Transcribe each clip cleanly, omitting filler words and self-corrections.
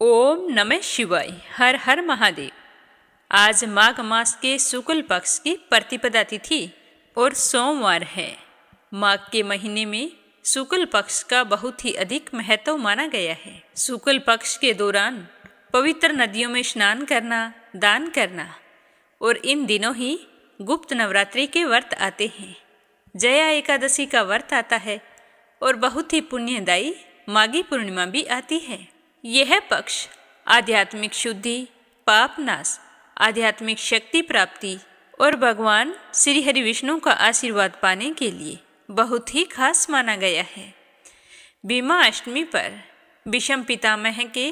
ओम नमः शिवाय। हर हर महादेव। आज माघ मास के शुक्ल पक्ष की प्रतिपदा तिथि और सोमवार है। माघ के महीने में शुक्ल पक्ष का बहुत ही अधिक महत्व माना गया है। शुक्ल पक्ष के दौरान पवित्र नदियों में स्नान करना, दान करना और इन दिनों ही गुप्त नवरात्रि के व्रत आते हैं। जया एकादशी का व्रत आता है और बहुत ही पुण्यदायी माघी पूर्णिमा भी आती है। यह पक्ष आध्यात्मिक शुद्धि, पाप नाश, आध्यात्मिक शक्ति प्राप्ति और भगवान श्री हरि विष्णु का आशीर्वाद पाने के लिए बहुत ही खास माना गया है। भीमा अष्टमी पर विषम पितामह के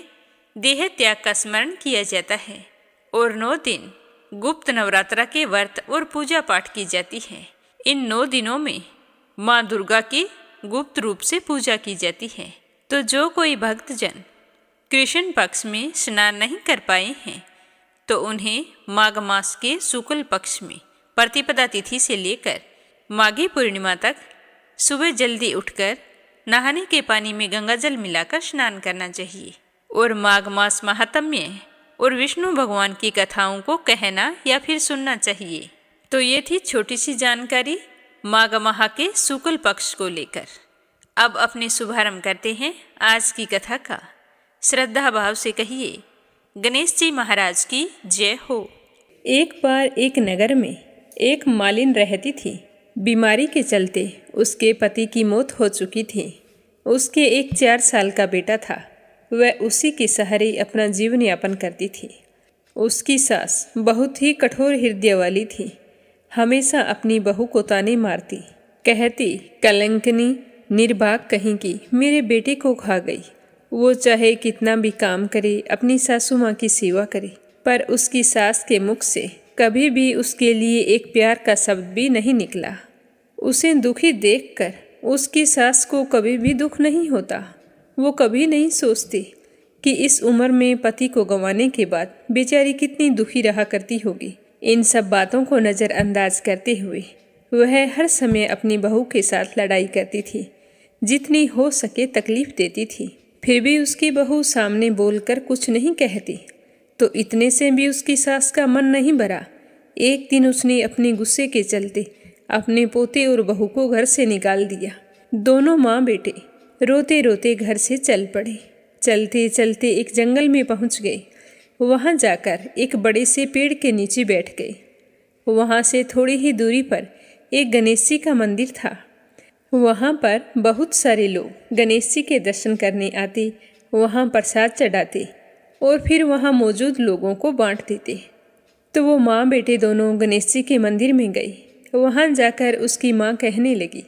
देह त्याग का स्मरण किया जाता है और 9 दिन गुप्त नवरात्रा के व्रत और पूजा पाठ की जाती है। इन 9 दिनों में माँ दुर्गा की गुप्त रूप से पूजा की जाती है। तो जो कोई भक्तजन कृष्ण पक्ष में स्नान नहीं कर पाए हैं तो उन्हें माघ मास के शुक्ल पक्ष में प्रतिपदा तिथि से लेकर माघी पूर्णिमा तक सुबह जल्दी उठकर नहाने के पानी में गंगाजल मिलाकर स्नान करना चाहिए और माघ मास महात्म्य और विष्णु भगवान की कथाओं को कहना या फिर सुनना चाहिए। तो ये थी छोटी सी जानकारी माघ माह के शुक्ल पक्ष को लेकर। अब अपने शुभारंभ करते हैं आज की कथा का। श्रद्धा भाव से कहिए, गणेश जी महाराज की जय हो। एक बार एक नगर में एक मालिन रहती थी। बीमारी के चलते उसके पति की मौत हो चुकी थी। उसके एक 4 साल का बेटा था। वह उसी के सहारे अपना जीवन यापन करती थी। उसकी सास बहुत ही कठोर हृदय वाली थी। हमेशा अपनी बहू को ताने मारती, कहती, कलंकनी निर्भाग कहीं की मेरे बेटे को खा गई। वो चाहे कितना भी काम करे, अपनी सासू माँ की सेवा करे, पर उसकी सास के मुख से कभी भी उसके लिए एक प्यार का शब्द भी नहीं निकला। उसे दुखी देखकर उसकी सास को कभी भी दुख नहीं होता। वो कभी नहीं सोचती कि इस उम्र में पति को गंवाने के बाद बेचारी कितनी दुखी रहा करती होगी। इन सब बातों को नज़रअंदाज करते हुए वह हर समय अपनी बहू के साथ लड़ाई करती थी, जितनी हो सके तकलीफ देती थी। फिर भी उसकी बहू सामने बोलकर कुछ नहीं कहती, तो इतने से भी उसकी सास का मन नहीं भरा। एक दिन उसने अपने गुस्से के चलते अपने पोते और बहू को घर से निकाल दिया। दोनों माँ बेटे रोते रोते घर से चल पड़े। चलते चलते एक जंगल में पहुँच गए। वहाँ जाकर एक बड़े से पेड़ के नीचे बैठ गए। वहाँ से थोड़ी ही दूरी पर एक गणेश जी का मंदिर था। वहाँ पर बहुत सारे लोग गणेश जी के दर्शन करने आते, वहाँ प्रसाद चढ़ाते और फिर वहाँ मौजूद लोगों को बांट देते। तो वो माँ बेटे दोनों गणेश जी के मंदिर में गए। वहाँ जाकर उसकी माँ कहने लगी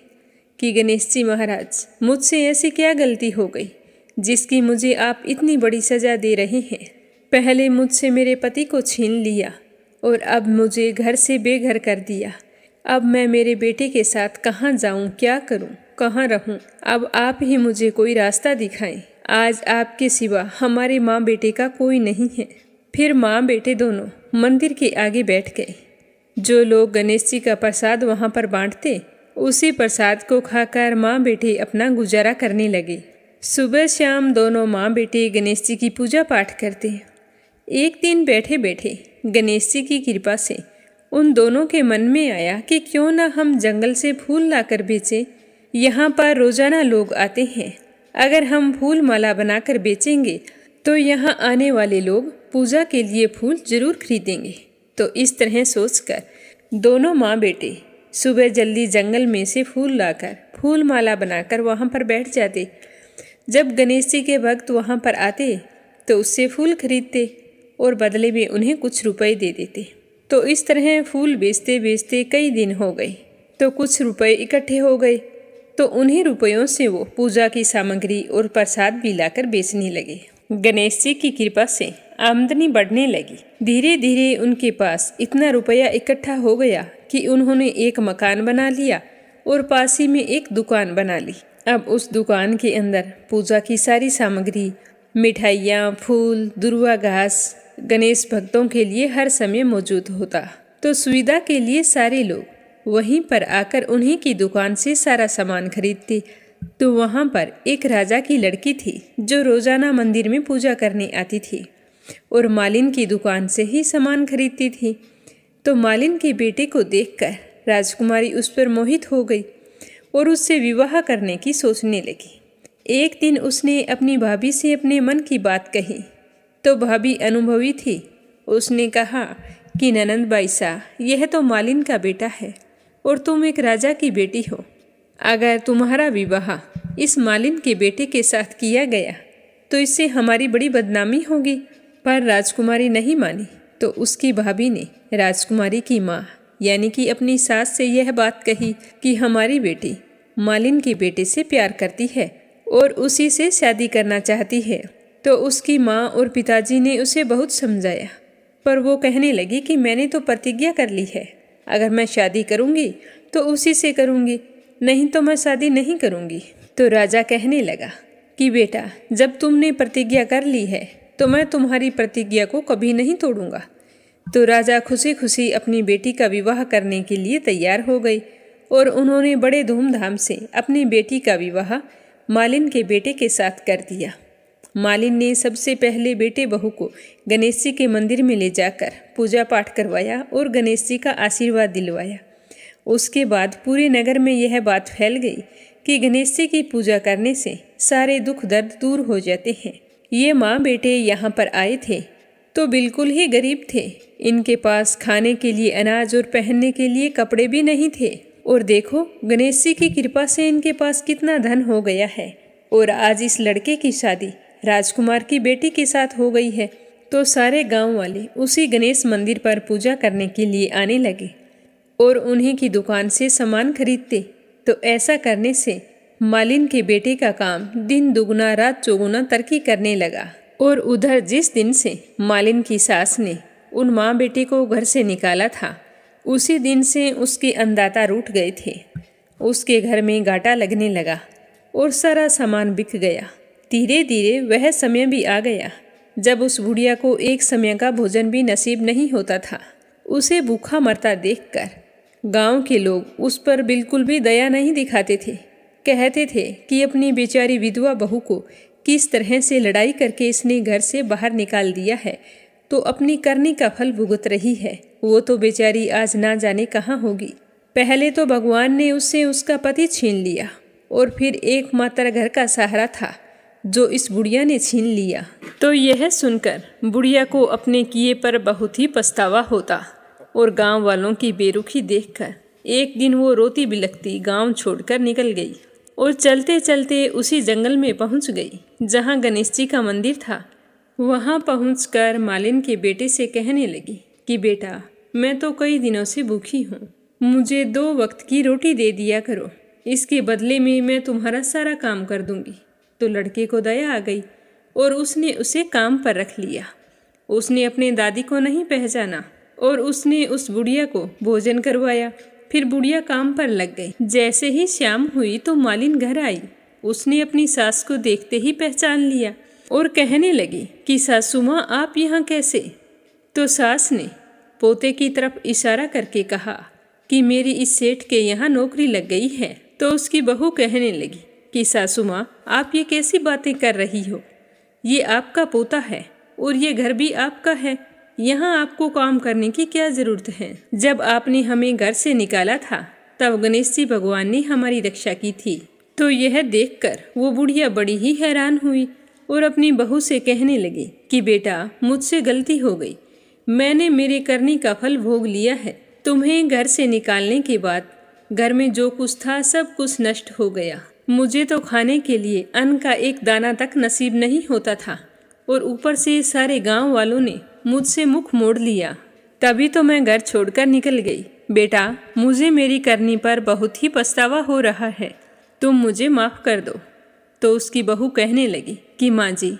कि गणेश जी महाराज, मुझसे ऐसी क्या गलती हो गई जिसकी मुझे आप इतनी बड़ी सज़ा दे रहे हैं। पहले मुझसे मेरे पति को छीन लिया और अब मुझे घर से बेघर कर दिया। अब मैं मेरे बेटे के साथ कहाँ जाऊँ, क्या करूँ, कहाँ रहूँ? अब आप ही मुझे कोई रास्ता दिखाएं। आज आपके सिवा हमारे माँ बेटे का कोई नहीं है। फिर माँ बेटे दोनों मंदिर के आगे बैठ गए। जो लोग गणेश जी का प्रसाद वहाँ पर बांटते, उसी प्रसाद को खाकर माँ बेटे अपना गुजारा करने लगे। सुबह शाम दोनों माँ बेटे गणेश जी की पूजा पाठ करते। एक दिन बैठे बैठे गणेश जी की कृपा से उन दोनों के मन में आया कि क्यों ना हम जंगल से फूल लाकर बेचें। यहाँ पर रोजाना लोग आते हैं, अगर हम फूल माला बनाकर बेचेंगे तो यहाँ आने वाले लोग पूजा के लिए फूल जरूर खरीदेंगे। तो इस तरह सोचकर दोनों माँ बेटे सुबह जल्दी जंगल में से फूल लाकर फूल माला बनाकर वहाँ पर बैठ जाते। जब गणेश जी के भक्त वहाँ पर आते तो उससे फूल खरीदते और बदले में उन्हें कुछ रुपए दे देते। तो इस तरह फूल बेचते बेचते कई दिन हो गए। तो कुछ रुपए इकट्ठे हो गए, तो उन्हीं रुपयों से वो पूजा की सामग्री और प्रसाद भी लाकर बेचने लगे। गणेश जी की कृपा से आमदनी बढ़ने लगी। धीरे धीरे उनके पास इतना रुपया इकट्ठा हो गया कि उन्होंने एक मकान बना लिया और पास ही में एक दुकान बना ली। अब उस दुकान के अंदर पूजा की सारी सामग्री, मिठाइयाँ, फूल, दुर्वा घास गणेश भक्तों के लिए हर समय मौजूद होता। तो सुविधा के लिए सारे लोग वहीं पर आकर उन्हीं की दुकान से सारा सामान खरीदते। तो वहाँ पर एक राजा की लड़की थी जो रोजाना मंदिर में पूजा करने आती थी और मालिन की दुकान से ही सामान खरीदती थी। तो मालिन के बेटे को देखकर राजकुमारी उस पर मोहित हो गई और उससे विवाह करने की सोचने लगी। एक दिन उसने अपनी भाभी से अपने मन की बात कही तो भाभी अनुभवी थी। उसने कहा कि ननंद बाईसा, यह तो मालिन का बेटा है और तुम एक राजा की बेटी हो। अगर तुम्हारा विवाह इस मालिन के बेटे के साथ किया गया तो इससे हमारी बड़ी बदनामी होगी। पर राजकुमारी नहीं मानी तो उसकी भाभी ने राजकुमारी की माँ यानी कि अपनी सास से यह बात कही कि हमारी बेटी मालिन के बेटे से प्यार करती है और उसी से शादी करना चाहती है। तो उसकी माँ और पिताजी ने उसे बहुत समझाया, पर वो कहने लगी कि मैंने तो प्रतिज्ञा कर ली है, अगर मैं शादी करूँगी तो उसी से करूँगी, नहीं तो मैं शादी नहीं करूँगी। तो राजा कहने लगा कि बेटा, जब तुमने प्रतिज्ञा कर ली है तो मैं तुम्हारी प्रतिज्ञा को कभी नहीं तोड़ूंगा। तो राजा खुशी खुशी अपनी बेटी का विवाह करने के लिए तैयार हो गई और उन्होंने बड़े धूमधाम से अपनी बेटी का विवाह मालिन के बेटे के साथ कर दिया। मालिन ने सबसे पहले बेटे बहू को गणेश जी के मंदिर में ले जाकर पूजा पाठ करवाया और गणेश जी का आशीर्वाद दिलवाया। उसके बाद पूरे नगर में यह बात फैल गई कि गणेश जी की पूजा करने से सारे दुख दर्द दूर हो जाते हैं। ये माँ बेटे यहाँ पर आए थे तो बिल्कुल ही गरीब थे। इनके पास खाने के लिए अनाज और पहनने के लिए कपड़े भी नहीं थे। और देखो, गणेश जी की कृपा से इनके पास कितना धन हो गया है। और आज इस लड़के की शादी राजकुमार की बेटी के साथ हो गई है। तो सारे गांव वाले उसी गणेश मंदिर पर पूजा करने के लिए आने लगे और उन्हीं की दुकान से सामान खरीदते। तो ऐसा करने से मालिन के बेटे का काम दिन दुगना रात चौगुना तरक्की करने लगा। और उधर जिस दिन से मालिन की सास ने उन माँ बेटे को घर से निकाला था, उसी दिन से उसके अन्नदाता रूठ गए थे। उसके घर में घाटा लगने लगा और सारा सामान बिक गया। धीरे धीरे वह समय भी आ गया जब उस बुढ़िया को एक समय का भोजन भी नसीब नहीं होता था। उसे भूखा मरता देखकर गांव के लोग उस पर बिल्कुल भी दया नहीं दिखाते थे। कहते थे कि अपनी बेचारी विधवा बहू को किस तरह से लड़ाई करके इसने घर से बाहर निकाल दिया है, तो अपनी करनी का फल भुगत रही है। वो तो बेचारी आज ना जाने कहाँ होगी। पहले तो भगवान ने उससे उसका पति छीन लिया और फिर एकमात्र घर का सहारा था जो इस बुढ़िया ने छीन लिया। तो यह सुनकर बुढ़िया को अपने किए पर बहुत ही पछतावा होता और गांव वालों की बेरुखी देखकर एक दिन वो रोती बिलखती गांव छोड़कर निकल गई और चलते चलते उसी जंगल में पहुंच गई जहां गणेश जी का मंदिर था। वहां पहुंचकर मालिन के बेटे से कहने लगी कि बेटा, मैं तो कई दिनों से भूखी हूँ, मुझे 2 वक्त की रोटी दे दिया करो, इसके बदले में मैं तुम्हारा सारा काम कर दूंगी। तो लड़के को दया आ गई और उसने उसे काम पर रख लिया। उसने अपने दादी को नहीं पहचाना और उसने उस बुढ़िया को भोजन करवाया। फिर बुढ़िया काम पर लग गई। जैसे ही शाम हुई तो मालिन घर आई। उसने अपनी सास को देखते ही पहचान लिया और कहने लगी कि सासू माँ, आप यहाँ कैसे? तो सास ने पोते की तरफ इशारा करके कहा कि मेरी इस सेठ के यहाँ नौकरी लग गई है। तो उसकी बहू कहने लगी कि सासू माँ, आप ये कैसी बातें कर रही हो? ये आपका पोता है और ये घर भी आपका है, यहाँ आपको काम करने की क्या जरूरत है? जब आपने हमें घर से निकाला था तब गणेश जी भगवान ने हमारी रक्षा की थी। तो यह देखकर वो बुढ़िया बड़ी ही हैरान हुई और अपनी बहू से कहने लगी कि बेटा, मुझसे गलती हो गई, मैंने मेरे करनी का फल भोग लिया है। तुम्हें घर से निकालने के बाद घर में जो कुछ था सब कुछ नष्ट हो गया। मुझे तो खाने के लिए अन्न का एक दाना तक नसीब नहीं होता था और ऊपर से सारे गांव वालों ने मुझसे मुख मोड़ लिया। तभी तो मैं घर छोड़कर निकल गई। बेटा, मुझे मेरी करनी पर बहुत ही पछतावा हो रहा है, तुम मुझे माफ़ कर दो। तो उसकी बहू कहने लगी कि माँ जी,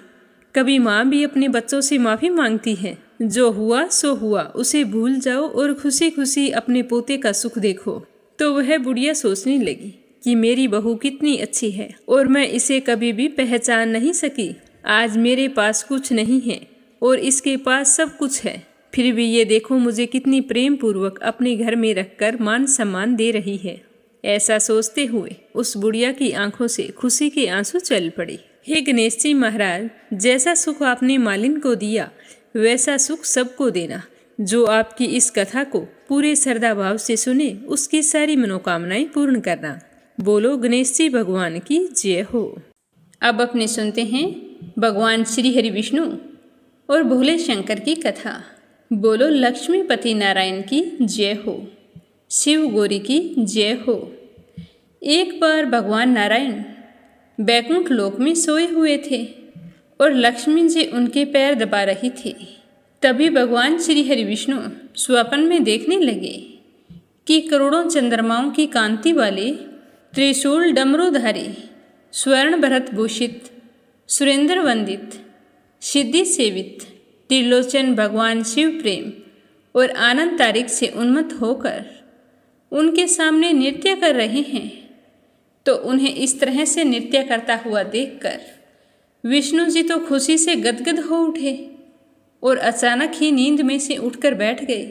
कभी माँ भी अपने बच्चों से माफ़ी मांगती है? जो हुआ सो हुआ, उसे भूल जाओ और खुशी खुशी अपने पोते का सुख देखो। तो वह बुढ़िया सोचने लगी कि मेरी बहू कितनी अच्छी है और मैं इसे कभी भी पहचान नहीं सकी। आज मेरे पास कुछ नहीं है और इसके पास सब कुछ है, फिर भी ये देखो मुझे कितनी प्रेम पूर्वक अपने घर में रखकर मान सम्मान दे रही है। ऐसा सोचते हुए उस बुढ़िया की आंखों से खुशी के आंसू चल पड़े। हे गणेश जी महाराज, जैसा सुख आपने मालिन को दिया वैसा सुख सबको देना। जो आपकी इस कथा को पूरे श्रद्धा भाव से सुने उसकी सारी मनोकामनाएं पूर्ण करना। बोलो गणेश जी भगवान की जय हो। अब अपने सुनते हैं भगवान श्री हरि विष्णु और भोले शंकर की कथा। बोलो लक्ष्मीपति नारायण की जय हो, शिव गौरी की जय हो। एक बार भगवान नारायण बैकुंठ लोक में सोए हुए थे और लक्ष्मी जी उनके पैर दबा रही थी। तभी भगवान श्री हरि विष्णु स्वप्न में देखने लगे कि करोड़ों चंद्रमाओं की कांति वाले त्रिशूल डमरूधारी स्वर्ण भरत भूषित सुरेंद्र वंदित सिद्धि सेवित त्रिलोचन भगवान शिव प्रेम और आनंद तारिक से उन्मत्त होकर उनके सामने नृत्य कर रहे हैं। तो उन्हें इस तरह से नृत्य करता हुआ देखकर विष्णु जी तो खुशी से गदगद हो उठे और अचानक ही नींद में से उठकर बैठ गए।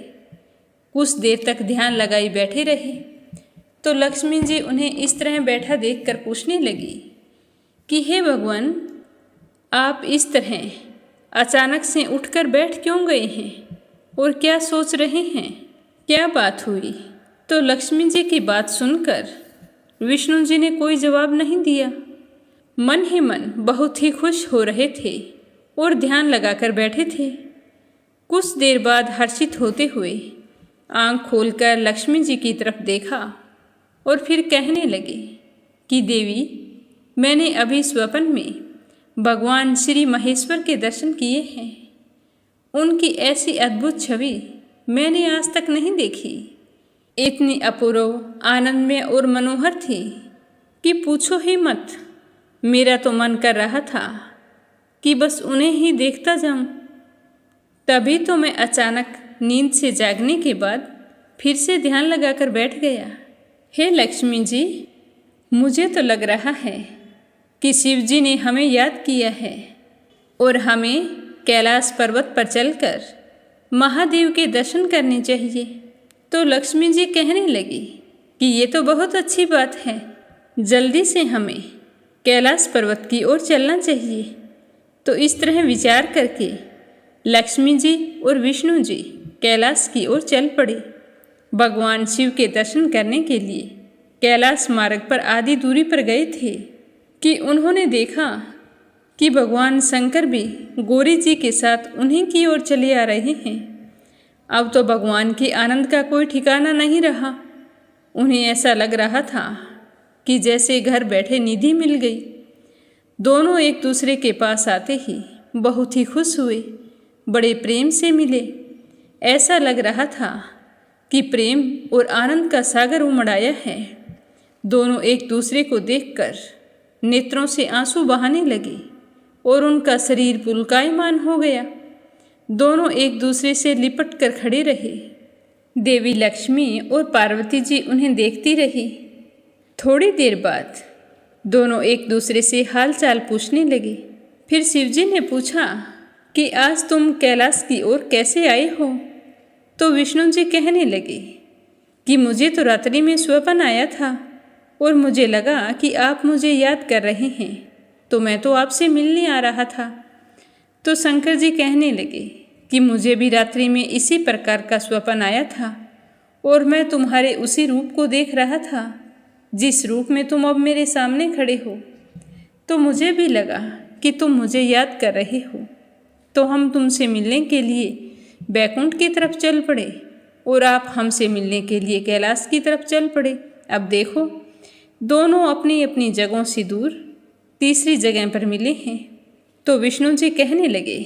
कुछ देर तक ध्यान लगाए बैठे रहे तो लक्ष्मी जी उन्हें इस तरह बैठा देखकर पूछने लगी कि हे भगवान, आप इस तरह अचानक से उठकर बैठ क्यों गए हैं और क्या सोच रहे हैं, क्या बात हुई? तो लक्ष्मी जी की बात सुनकर विष्णु जी ने कोई जवाब नहीं दिया। मन ही मन बहुत ही खुश हो रहे थे और ध्यान लगाकर बैठे थे। कुछ देर बाद हर्षित होते हुए आंख खोलकर लक्ष्मी जी की तरफ देखा और फिर कहने लगे कि देवी, मैंने अभी स्वप्न में भगवान श्री महेश्वर के दर्शन किए हैं। उनकी ऐसी अद्भुत छवि मैंने आज तक नहीं देखी। इतनी अपूर्व, आनंदमय और मनोहर थी कि पूछो ही मत। मेरा तो मन कर रहा था कि बस उन्हें ही देखता जाऊं। तभी तो मैं अचानक नींद से जागने के बाद फिर से ध्यान लगाकर बैठ गया। हे लक्ष्मी जी, मुझे तो लग रहा है कि शिव जी ने हमें याद किया है और हमें कैलाश पर्वत पर चलकर महादेव के दर्शन करने चाहिए। तो लक्ष्मी जी कहने लगी कि ये तो बहुत अच्छी बात है, जल्दी से हमें कैलाश पर्वत की ओर चलना चाहिए। तो इस तरह विचार करके लक्ष्मी जी और विष्णु जी कैलाश की ओर चल पड़े। भगवान शिव के दर्शन करने के लिए कैलाश मार्ग पर आधी दूरी पर गए थे कि उन्होंने देखा कि भगवान शंकर भी गौरी जी के साथ उन्हीं की ओर चले आ रहे हैं। अब तो भगवान के आनंद का कोई ठिकाना नहीं रहा। उन्हें ऐसा लग रहा था कि जैसे घर बैठे निधि मिल गई। दोनों एक दूसरे के पास आते ही बहुत ही खुश हुए, बड़े प्रेम से मिले। ऐसा लग रहा था कि प्रेम और आनंद का सागर उमड़ आया है। दोनों एक दूसरे को देखकर नेत्रों से आंसू बहाने लगे और उनका शरीर पुलकायमान हो गया। दोनों एक दूसरे से लिपट कर खड़े रहे। देवी लक्ष्मी और पार्वती जी उन्हें देखती रही। थोड़ी देर बाद दोनों एक दूसरे से हाल चाल पूछने लगे। फिर शिवजी ने पूछा कि आज तुम कैलाश की ओर कैसे आए हो? तो विष्णु जी कहने लगे कि मुझे तो रात्रि में स्वप्न आया था और मुझे लगा कि आप मुझे याद कर रहे हैं, तो मैं तो आपसे मिलने आ रहा था। तो शंकर जी कहने लगे कि मुझे भी रात्रि में इसी प्रकार का स्वप्न आया था और मैं तुम्हारे उसी रूप को देख रहा था जिस रूप में तुम अब मेरे सामने खड़े हो। तो मुझे भी लगा कि तुम मुझे याद कर रहे हो, तो हम तुमसे मिलने के लिए बैकुंठ की तरफ चल पड़े और आप हमसे मिलने के लिए कैलाश की तरफ चल पड़े। अब देखो, दोनों अपनी अपनी जगहों से दूर तीसरी जगह पर मिले हैं। तो विष्णु जी कहने लगे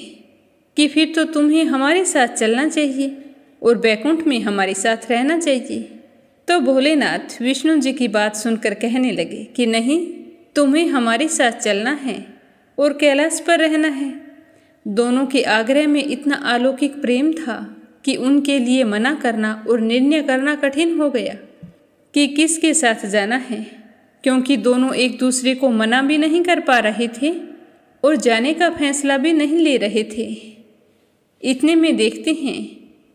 कि फिर तो तुम्हें हमारे साथ चलना चाहिए और बैकुंठ में हमारे साथ रहना चाहिए। तो भोलेनाथ विष्णु जी की बात सुनकर कहने लगे कि नहीं, तुम्हें हमारे साथ चलना है और कैलाश पर रहना है। दोनों के आग्रह में इतना अलौकिक प्रेम था कि उनके लिए मना करना और निर्णय करना कठिन हो गया कि किसके साथ जाना है, क्योंकि दोनों एक दूसरे को मना भी नहीं कर पा रहे थे और जाने का फैसला भी नहीं ले रहे थे। इतने में देखते हैं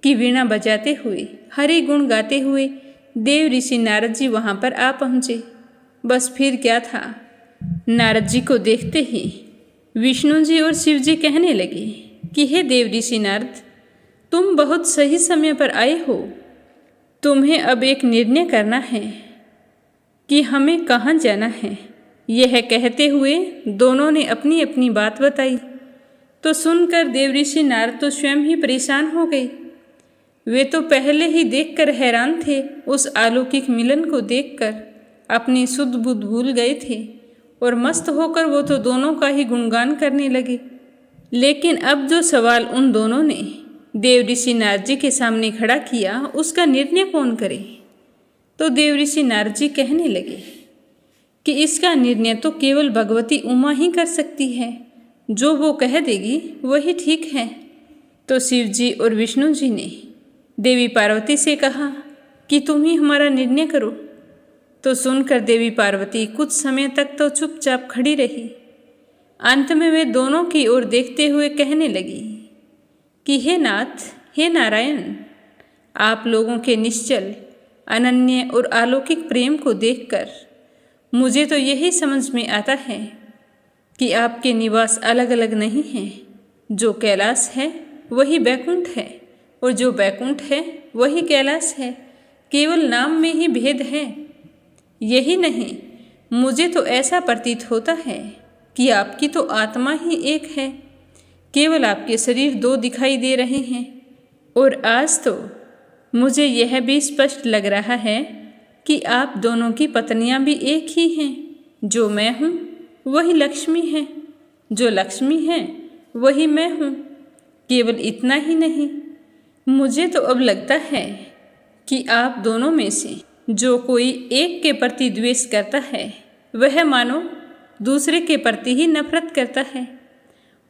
कि वीणा बजाते हुए, हरि गुण गाते हुए देव ऋषि नारद जी वहाँ पर आ पहुँचे। बस फिर क्या था, नारद जी को देखते ही विष्णु जी और शिव जी कहने लगे कि हे देव ऋषि नारद, तुम बहुत सही समय पर आए हो। तुम्हें अब एक निर्णय करना है कि हमें कहाँ जाना है। यह कहते हुए दोनों ने अपनी अपनी बात बताई। तो सुनकर देव ऋषि नारद तो स्वयं ही परेशान हो गए। वे तो पहले ही देखकर हैरान थे, उस अलौकिक मिलन को देखकर अपनी सुध बुध भूल गए थे और मस्त होकर वो तो दोनों का ही गुणगान करने लगे। लेकिन अब जो सवाल उन दोनों ने देव ऋषि नारद जी के सामने खड़ा किया, उसका निर्णय कौन करे। तो देव ऋषि नारद जी कहने लगे कि इसका निर्णय तो केवल भगवती उमा ही कर सकती है। जो वो कह देगी वही ठीक है। तो शिव जी और विष्णु जी ने देवी पार्वती से कहा कि तुम ही हमारा निर्णय करो। तो सुनकर देवी पार्वती कुछ समय तक तो चुपचाप खड़ी रही। अंत में वे दोनों की ओर देखते हुए कहने लगी कि हे नाथ, हे नारायण, आप लोगों के निश्चल, अनन्य और अलौकिक प्रेम को देखकर मुझे तो यही समझ में आता है कि आपके निवास अलग अलग नहीं हैं। जो कैलाश है वही बैकुंठ है और जो बैकुंठ है वही कैलाश है। केवल नाम में ही भेद है। यही नहीं, मुझे तो ऐसा प्रतीत होता है कि आपकी तो आत्मा ही एक है। केवल आपके शरीर दो दिखाई दे रहे हैं। और आज तो मुझे यह भी स्पष्ट लग रहा है कि आप दोनों की पत्नियां भी एक ही हैं। जो मैं हूँ वही लक्ष्मी है, जो लक्ष्मी है वही मैं हूँ। केवल इतना ही नहीं, मुझे तो अब लगता है कि आप दोनों में से जो कोई एक के प्रति द्वेष करता है वह मानो दूसरे के प्रति ही नफरत करता है,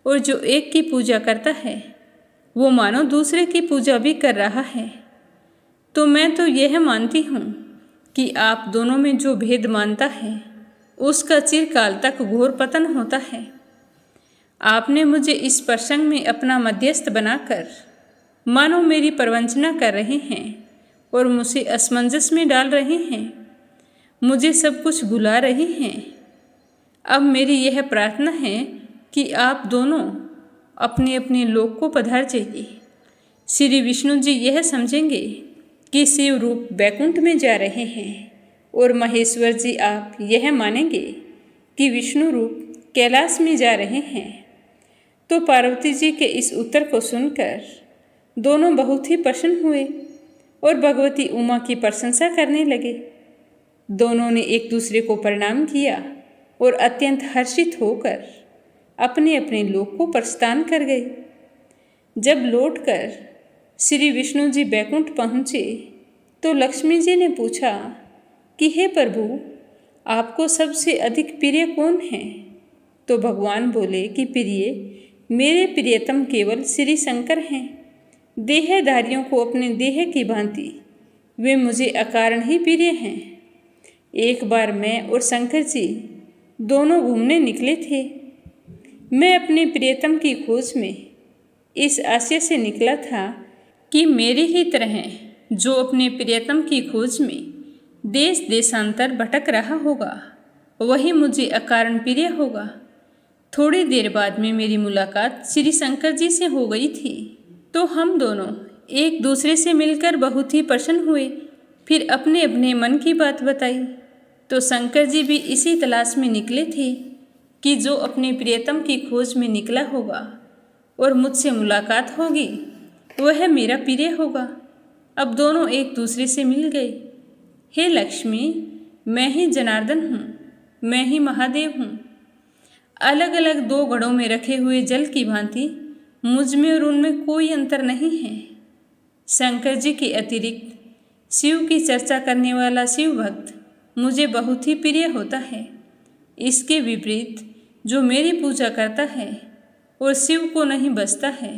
और जो एक की पूजा करता है वो मानो दूसरे की पूजा भी कर रहा है। तो मैं तो यह मानती हूँ कि आप दोनों में जो भेद मानता है उसका चिरकाल तक घोर पतन होता है। आपने मुझे इस प्रसंग में अपना मध्यस्थ बनाकर मानो मेरी प्रवंचना कर रहे हैं और मुझे असमंजस में डाल रहे हैं। मुझे सब कुछ भुला रहे हैं। अब मेरी यह प्रार्थना है कि आप दोनों अपने अपने लोक को पधार जाइए। श्री विष्णु जी यह समझेंगे कि शिव रूप बैकुंठ में जा रहे हैं और महेश्वर जी आप यह मानेंगे कि विष्णु रूप कैलाश में जा रहे हैं। तो पार्वती जी के इस उत्तर को सुनकर दोनों बहुत ही प्रसन्न हुए और भगवती उमा की प्रशंसा करने लगे। दोनों ने एक दूसरे को प्रणाम किया और अत्यंत हर्षित होकर अपने अपने लोक को प्रस्थान कर गए। जब लौटकर श्री विष्णु जी बैकुंठ पहुँचे तो लक्ष्मी जी ने पूछा कि हे प्रभु, आपको सबसे अधिक प्रिय कौन है। तो भगवान बोले कि प्रिय, मेरे प्रियतम केवल श्री शंकर हैं। देहधारियों को अपने देह की भांति वे मुझे अकारण ही प्रिय हैं। एक बार मैं और शंकर जी दोनों घूमने निकले थे। मैं अपने प्रियतम की खोज में इस आशय से निकला था कि मेरी ही तरह जो अपने प्रियतम की खोज में देश देशांतर भटक रहा होगा वही मुझे अकारण प्रिय होगा। थोड़ी देर बाद में मेरी मुलाकात श्री शंकर जी से हो गई थी। तो हम दोनों एक दूसरे से मिलकर बहुत ही प्रसन्न हुए। फिर अपने अपने मन की बात बताई। तो शंकर जी भी इसी तलाश में निकले थे कि जो अपने प्रियतम की खोज में निकला होगा और मुझसे मुलाकात होगी वह मेरा प्रिय होगा। अब दोनों एक दूसरे से मिल गए। हे लक्ष्मी, मैं ही जनार्दन हूँ, मैं ही महादेव हूँ। अलग अलग दो घड़ों में रखे हुए जल की भांति मुझ में और उनमें कोई अंतर नहीं है। शंकर जी के अतिरिक्त शिव की चर्चा करने वाला शिव भक्त मुझे बहुत ही प्रिय होता है। इसके विपरीत जो मेरी पूजा करता है और शिव को नहीं बसता है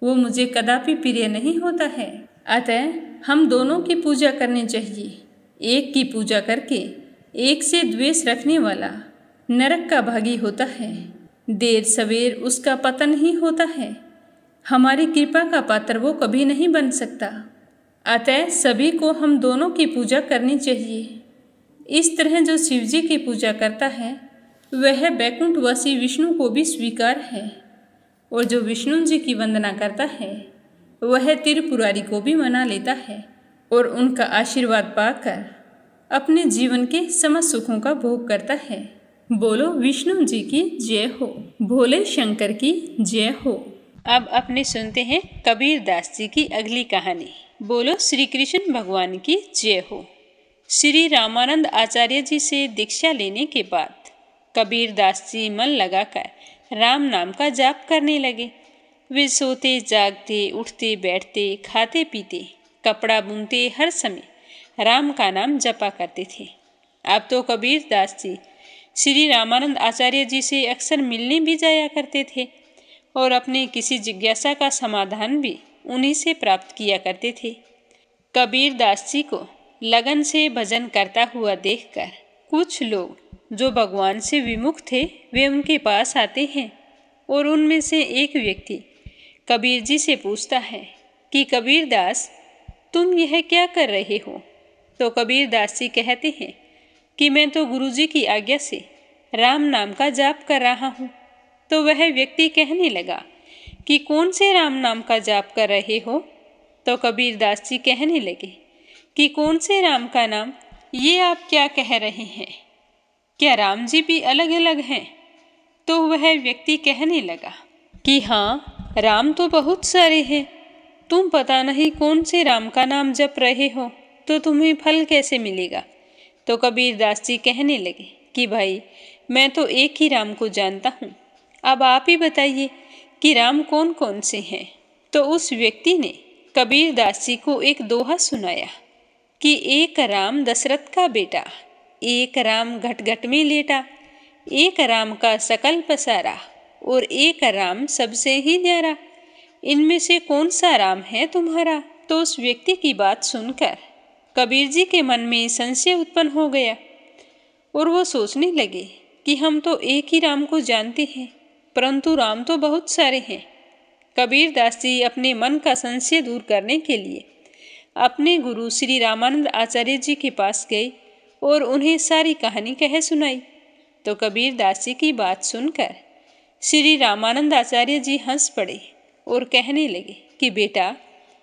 वो मुझे कदापि प्रिय नहीं होता है। अतः हम दोनों की पूजा करनी चाहिए। एक की पूजा करके एक से द्वेष रखने वाला नरक का भागी होता है। देर सवेर उसका पतन ही होता है। हमारी कृपा का पात्र वो कभी नहीं बन सकता। अतः सभी को हम दोनों की पूजा करनी चाहिए। इस तरह जो शिव जी की पूजा करता है वह बैकुंठवासी विष्णु को भी स्वीकार है, और जो विष्णु जी की वंदना करता है वह त्रिपुरारी को भी मना लेता है और उनका आशीर्वाद पाकर अपने जीवन के समस्त सुखों का भोग करता है। बोलो विष्णु जी की जय हो, भोले शंकर की जय हो। अब अपने सुनते हैं कबीर दास जी की अगली कहानी। बोलो श्री कृष्ण भगवान की जय हो। श्री रामानंद आचार्य जी से दीक्षा लेने के बाद कबीर दास जी मन लगाकर राम नाम का जाप करने लगे। वे सोते जागते, उठते बैठते, खाते पीते, कपड़ा बुनते, हर समय राम का नाम जपा करते थे। अब तो कबीर दास जी श्री रामानंद आचार्य जी से अक्सर मिलने भी जाया करते थे और अपने किसी जिज्ञासा का समाधान भी उन्हीं से प्राप्त किया करते थे। कबीर दास जी को लगन से भजन करता हुआ देखकर कुछ लोग जो भगवान से विमुख थे वे उनके पास आते हैं, और उनमें से एक व्यक्ति कबीर जी से पूछता है कि कबीर दास, तुम यह क्या कर रहे हो? तो कबीर दास जी कहते हैं कि मैं तो गुरु जी की आज्ञा से राम नाम का जाप कर रहा हूँ। तो वह व्यक्ति कहने लगा कि कौन से राम नाम का जाप कर रहे हो? तो कबीर दास जी कहने लगे कि कौन से राम का नाम, ये आप क्या कह रहे हैं? क्या राम जी भी अलग अलग हैं? तो वह व्यक्ति कहने लगा कि हाँ, राम तो बहुत सारे हैं, तुम पता नहीं कौन से राम का नाम जप रहे हो, तो तुम्हें फल कैसे मिलेगा? तो कबीर दास जी कहने लगे कि भाई, मैं तो एक ही राम को जानता हूँ, अब आप ही बताइए कि राम कौन कौन से हैं। तो उस व्यक्ति ने कबीर दास जी को एक दोहा सुनाया कि एक राम दशरथ का बेटा, एक राम घट घट में लेटा, एक राम का सकल पसारा, और एक राम सबसे ही न्यारा, इनमें से कौन सा राम है तुम्हारा? तो उस व्यक्ति की बात सुनकर कबीर जी के मन में संशय उत्पन्न हो गया और वो सोचने लगे कि हम तो एक ही राम को जानते हैं, परंतु राम तो बहुत सारे हैं। कबीर दास जी अपने मन का संशय दूर करने के लिए अपने गुरु श्री रामानंद आचार्य जी के पास गए और उन्हें सारी कहानी कह सुनाई। तो कबीर दास जी की बात सुनकर श्री रामानंद आचार्य जी हंस पड़े और कहने लगे कि बेटा,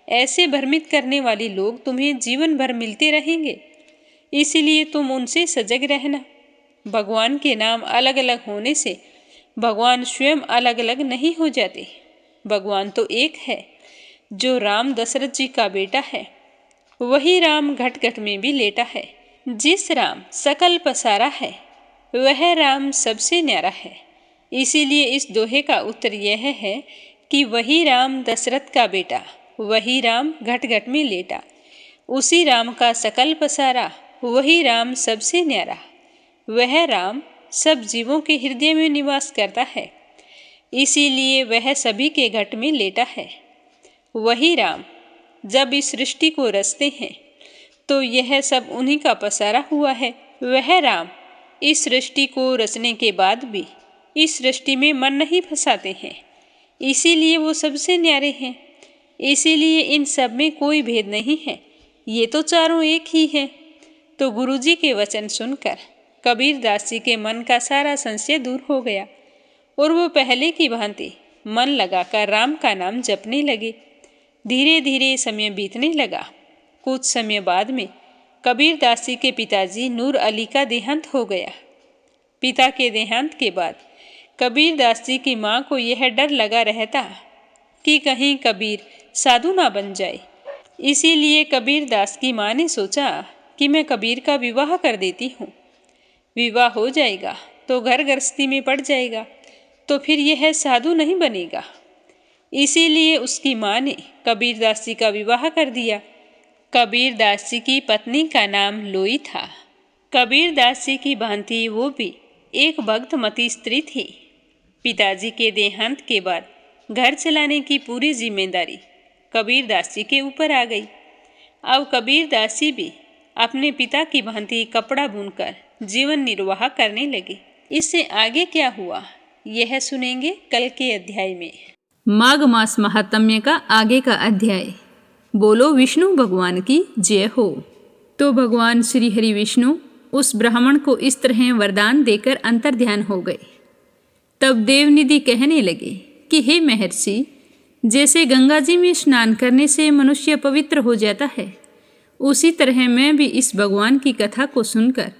ऐसे भ्रमित करने वाले लोग तुम्हें जीवन भर मिलते रहेंगे, इसीलिए तुम उनसे सजग रहना। भगवान के नाम अलग अलग होने से भगवान स्वयं अलग अलग नहीं हो जाते। भगवान तो एक है। जो राम दशरथ जी का बेटा है वही राम घट घट में भी लेटा है। जिस राम सकल पसारा है वह राम सबसे न्यारा है। इसीलिए इस दोहे का उत्तर यह है कि वही राम दशरथ का बेटा, वही राम घट घट में लेटा, उसी राम का सकल पसारा, वही राम सबसे न्यारा। वह राम सब जीवों के हृदय में निवास करता है, इसीलिए वह सभी के घट में लेटा है। वही राम जब इस सृष्टि को रचते हैं तो यह सब उन्हीं का पसारा हुआ है। वह राम इस सृष्टि को रचने के बाद भी इस सृष्टि में मन नहीं फंसाते हैं, इसीलिए वो सबसे न्यारे हैं। इसीलिए इन सब में कोई भेद नहीं है, ये तो चारों एक ही हैं। तो गुरुजी के वचन सुनकर कबीर दास जी के मन का सारा संशय दूर हो गया और वो पहले की भांति मन लगाकर राम का नाम जपने लगे। धीरे धीरे समय बीतने लगा। कुछ समय बाद में कबीर दास जी के पिताजी नूर अली का देहांत हो गया। पिता के देहांत के बाद कबीर दास जी की माँ को यह डर लगा रहता कि कहीं कबीर साधु ना बन जाए। इसीलिए कबीर दास की माँ ने सोचा कि मैं कबीर का विवाह कर देती हूँ। विवाह हो जाएगा तो घर गृहस्थी में पड़ जाएगा, तो फिर यह साधु नहीं बनेगा। इसीलिए उसकी माँ ने कबीर दास जी का विवाह कर दिया। कबीर दास जी की पत्नी का नाम लोई था। कबीर दास जी की भांति वो भी एक भक्तमती स्त्री थी। पिताजी के देहांत के बाद घर चलाने की पूरी जिम्मेदारी कबीर दास जी के ऊपर आ गई। अब कबीर दास जी भी अपने पिता की भांति कपड़ा बुनकर जीवन निर्वाह करने लगे। इससे आगे क्या हुआ यह सुनेंगे कल के अध्याय में। माघ मास महात्म्य का आगे का अध्याय। बोलो विष्णु भगवान की जय हो। तो भगवान श्री हरि विष्णु उस ब्राह्मण को इस तरह वरदान देकर अंतर्ध्यान हो गए। तब देवनिधि कहने लगे कि हे महर्षि, जैसे गंगा जी में स्नान करने से मनुष्य पवित्र हो जाता है, उसी तरह मैं भी इस भगवान की कथा को सुनकर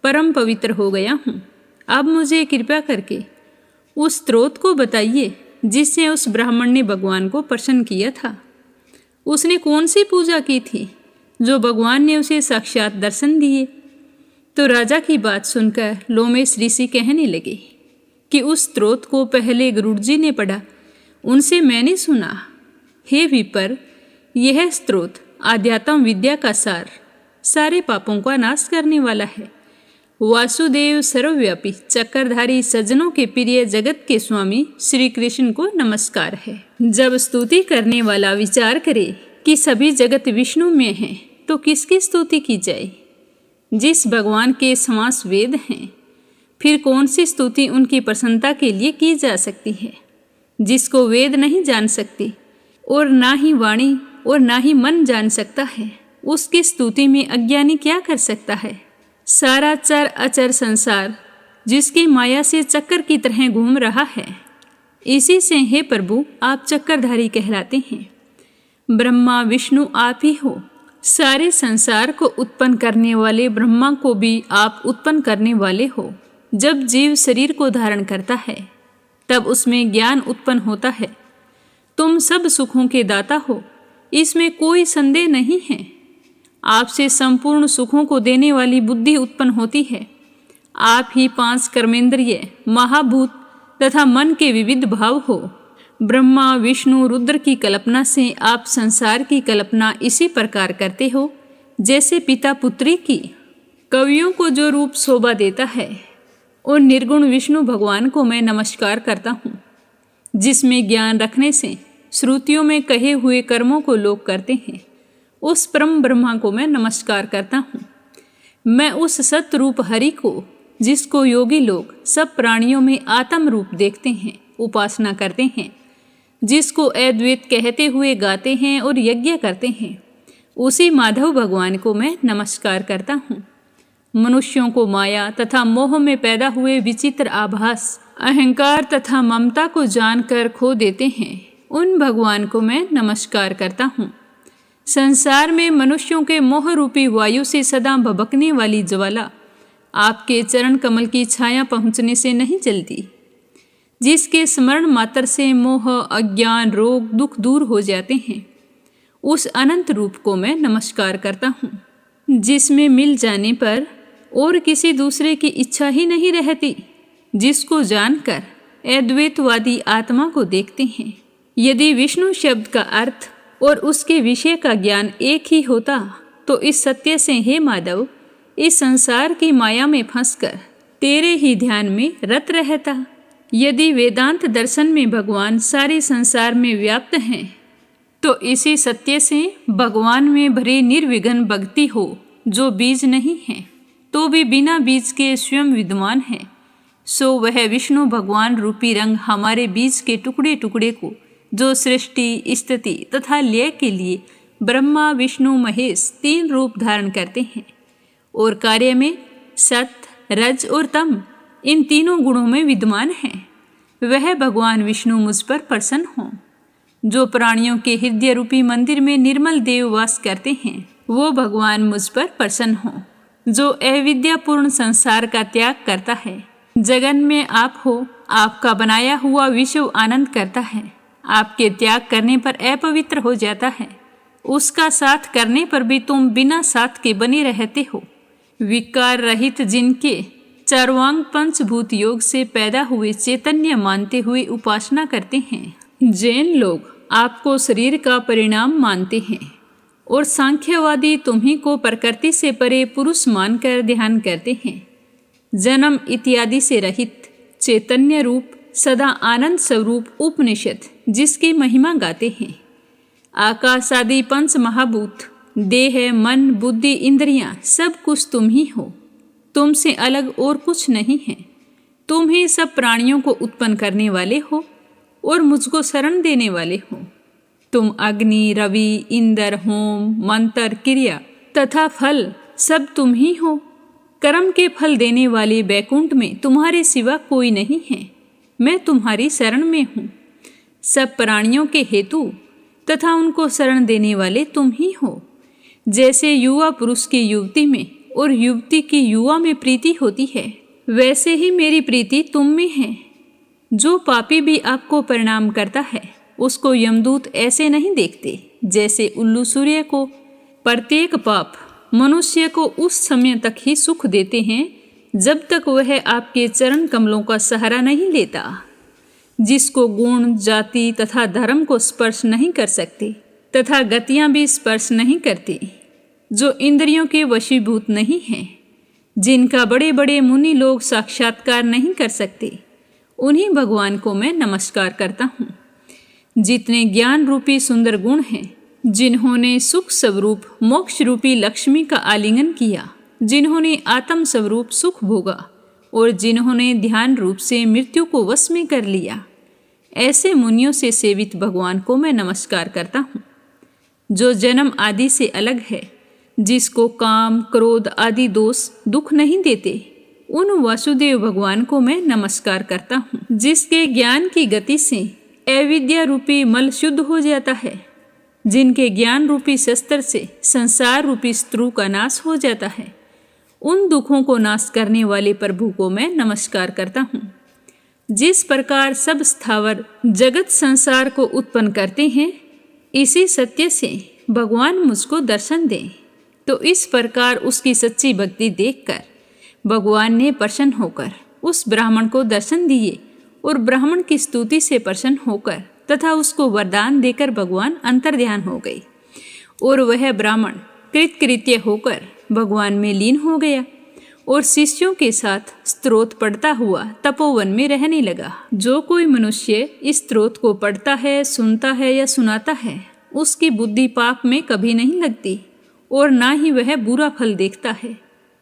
परम पवित्र हो गया हूँ। अब मुझे कृपा करके उस स्रोत को बताइए जिससे उस ब्राह्मण ने भगवान को प्रसन्न किया था। उसने कौन सी पूजा की थी जो भगवान ने उसे साक्षात दर्शन दिए। तो राजा की बात सुनकर लोमेश ऋषि कहने लगे कि उस स्रोत को पहले गरुड़ जी ने पढ़ा, उनसे मैंने सुना। हे विपर, यह स्रोत आध्यात्म विद्या का सार, सारे पापों का नाश करने वाला है। वासुदेव सर्वव्यापी चक्रधारी सज्जनों के प्रिय जगत के स्वामी श्री कृष्ण को नमस्कार है। जब स्तुति करने वाला विचार करे कि सभी जगत विष्णु में है, तो किसकी स्तुति की जाए? जिस भगवान के समास वेद हैं, फिर कौन सी स्तुति उनकी प्रसन्नता के लिए की जा सकती है? जिसको वेद नहीं जान सकती और ना ही वाणी और ना ही मन जान सकता है, उसकी स्तुति में अज्ञानी क्या कर सकता है? सारा चर अचर संसार जिसकी माया से चक्कर की तरह घूम रहा है, इसी से हे प्रभु आप चक्रधारी कहलाते हैं। ब्रह्मा विष्णु आप ही हो। सारे संसार को उत्पन्न करने वाले ब्रह्मा को भी आप उत्पन्न करने वाले हो। जब जीव शरीर को धारण करता है, तब उसमें ज्ञान उत्पन्न होता है। तुम सब सुखों के दाता हो, इसमें कोई संदेह नहीं है। आपसे संपूर्ण सुखों को देने वाली बुद्धि उत्पन्न होती है। आप ही 5 कर्मेंद्रिय, महाभूत तथा मन के विविध भाव हो। ब्रह्मा विष्णु रुद्र की कल्पना से आप संसार की कल्पना इसी प्रकार करते हो जैसे पिता पुत्री की। कवियों को जो रूप शोभा देता है, उन निर्गुण विष्णु भगवान को मैं नमस्कार करता हूँ, जिसमें ज्ञान रखने से श्रुतियों में कहे हुए कर्मों को लोग करते हैं। उस परम ब्रह्मा को मैं नमस्कार करता हूँ। मैं उस सत्य रूप हरि को, जिसको योगी लोग सब प्राणियों में आत्म रूप देखते हैं, उपासना करते हैं, जिसको अद्वैत कहते हुए गाते हैं और यज्ञ करते हैं, उसी माधव भगवान को मैं नमस्कार करता हूँ। मनुष्यों को माया तथा मोह में पैदा हुए विचित्र आभास, अहंकार तथा ममता को जानकर खो देते हैं, उन भगवान को मैं नमस्कार करता हूँ। संसार में मनुष्यों के मोह रूपी वायु से सदा भभकने वाली ज्वाला आपके चरण कमल की छाया पहुँचने से नहीं जलती, जिसके स्मरण मात्र से मोह अज्ञान रोग दुख दूर हो जाते हैं, उस अनंत रूप को मैं नमस्कार करता हूँ, जिसमें मिल जाने पर और किसी दूसरे की इच्छा ही नहीं रहती, जिसको जानकर अद्वैतवादी आत्मा को देखते हैं। यदि विष्णु शब्द का अर्थ और उसके विषय का ज्ञान एक ही होता, तो इस सत्य से हे माधव, इस संसार की माया में फंसकर तेरे ही ध्यान में रत रहता। यदि वेदांत दर्शन में भगवान सारे संसार में व्याप्त हैं, तो इसी सत्य से भगवान में भरे निर्विघ्न भक्ति हो, जो बीज नहीं है तो भी बिना बीज के स्वयं विद्यमान है, सो वह विष्णु भगवान रूपी रंग हमारे बीज के टुकड़े टुकड़े को, जो सृष्टि स्थिति तथा लय के लिए ब्रह्मा विष्णु महेश 3 रूप धारण करते हैं, और कार्य में सत्य रज और तम इन तीनों गुणों में विद्यमान है, वह भगवान विष्णु मुझ पर प्रसन्न हो। जो प्राणियों के हृदय रूपी मंदिर में निर्मल देव वास करते हैं, वो भगवान मुझ पर प्रसन्न हो। जो अविद्यापूर्ण संसार का त्याग करता है, जगन में आप हो, आपका बनाया हुआ विश्व आनंद करता है, आपके त्याग करने पर अपवित्र हो जाता है, उसका साथ करने पर भी तुम बिना साथ के बने रहते हो। विकार रहित जिनके चार्वांग पंचभूत योग से पैदा हुए चैतन्य मानते हुए उपासना करते हैं, जैन लोग आपको शरीर का परिणाम मानते हैं, और सांख्यवादी तुम्ही को प्रकृति से परे पुरुष मानकर ध्यान करते हैं। जन्म इत्यादि से रहित चैतन्य रूप सदा आनंद स्वरूप उपनिषद जिसकी महिमा गाते हैं। आकाश आदि 5 महाभूत, देह मन बुद्धि इंद्रियां, सब कुछ तुम ही हो, तुमसे अलग और कुछ नहीं है। तुम ही सब प्राणियों को उत्पन्न करने वाले हो और मुझको शरण देने वाले हो। तुम अग्नि, रवि, इंद्र, होम, मंत्र, क्रिया तथा फल सब तुम ही हो। कर्म के फल देने वाले बैकुंठ में तुम्हारे सिवा कोई नहीं है। मैं तुम्हारी शरण में हूँ। सब प्राणियों के हेतु तथा उनको शरण देने वाले तुम ही हो। जैसे युवा पुरुष की युवती में और युवती की युवा में प्रीति होती है, वैसे ही मेरी प्रीति तुम में है। जो पापी भी आपको प्रणाम करता है उसको यमदूत ऐसे नहीं देखते जैसे उल्लू सूर्य को। प्रत्येक पाप मनुष्य को उस समय तक ही सुख देते हैं जब तक वह आपके चरण कमलों का सहारा नहीं लेता। जिसको गुण, जाति तथा धर्म को स्पर्श नहीं कर सकते तथा गतियां भी स्पर्श नहीं करती, जो इंद्रियों के वशीभूत नहीं हैं, जिनका बड़े बड़े मुनि लोग साक्षात्कार नहीं कर सकते, उन्हीं भगवान को मैं नमस्कार करता हूँ। जितने ज्ञान रूपी सुंदर गुण हैं, जिन्होंने सुख स्वरूप मोक्ष रूपी लक्ष्मी का आलिंगन किया, जिन्होंने आत्म स्वरूप सुख भोगा और जिन्होंने ध्यान रूप से मृत्यु को वश में कर लिया, ऐसे मुनियों से सेवित भगवान को मैं नमस्कार करता हूँ। जो जन्म आदि से अलग है, जिसको काम, क्रोध आदि दोष दुख नहीं देते, उन वासुदेव भगवान को मैं नमस्कार करता हूँ। जिसके ज्ञान की गति से अविद्या रूपी मल शुद्ध हो जाता है, जिनके ज्ञान रूपी शस्त्र से संसार रूपी शत्रु का नाश हो जाता है, उन दुखों को नाश करने वाले प्रभु को मैं नमस्कार करता हूँ। जिस प्रकार सब स्थावर जगत संसार को उत्पन्न करते हैं, इसी सत्य से भगवान मुझको दर्शन दें। तो इस प्रकार उसकी सच्ची भक्ति देखकर भगवान ने प्रसन्न होकर उस ब्राह्मण को दर्शन दिए और ब्राह्मण की स्तुति से प्रसन्न होकर तथा उसको वरदान देकर भगवान अंतर्ध्यान हो गए और वह ब्राह्मण कृतकृत्य होकर भगवान में लीन हो गया और शिष्यों के साथ स्तोत्र पढ़ता हुआ तपोवन में रहने लगा। जो कोई मनुष्य इस स्तोत्र को पढ़ता है, सुनता है या सुनाता है, उसकी बुद्धि पाप में कभी नहीं लगती और ना ही वह बुरा फल देखता है।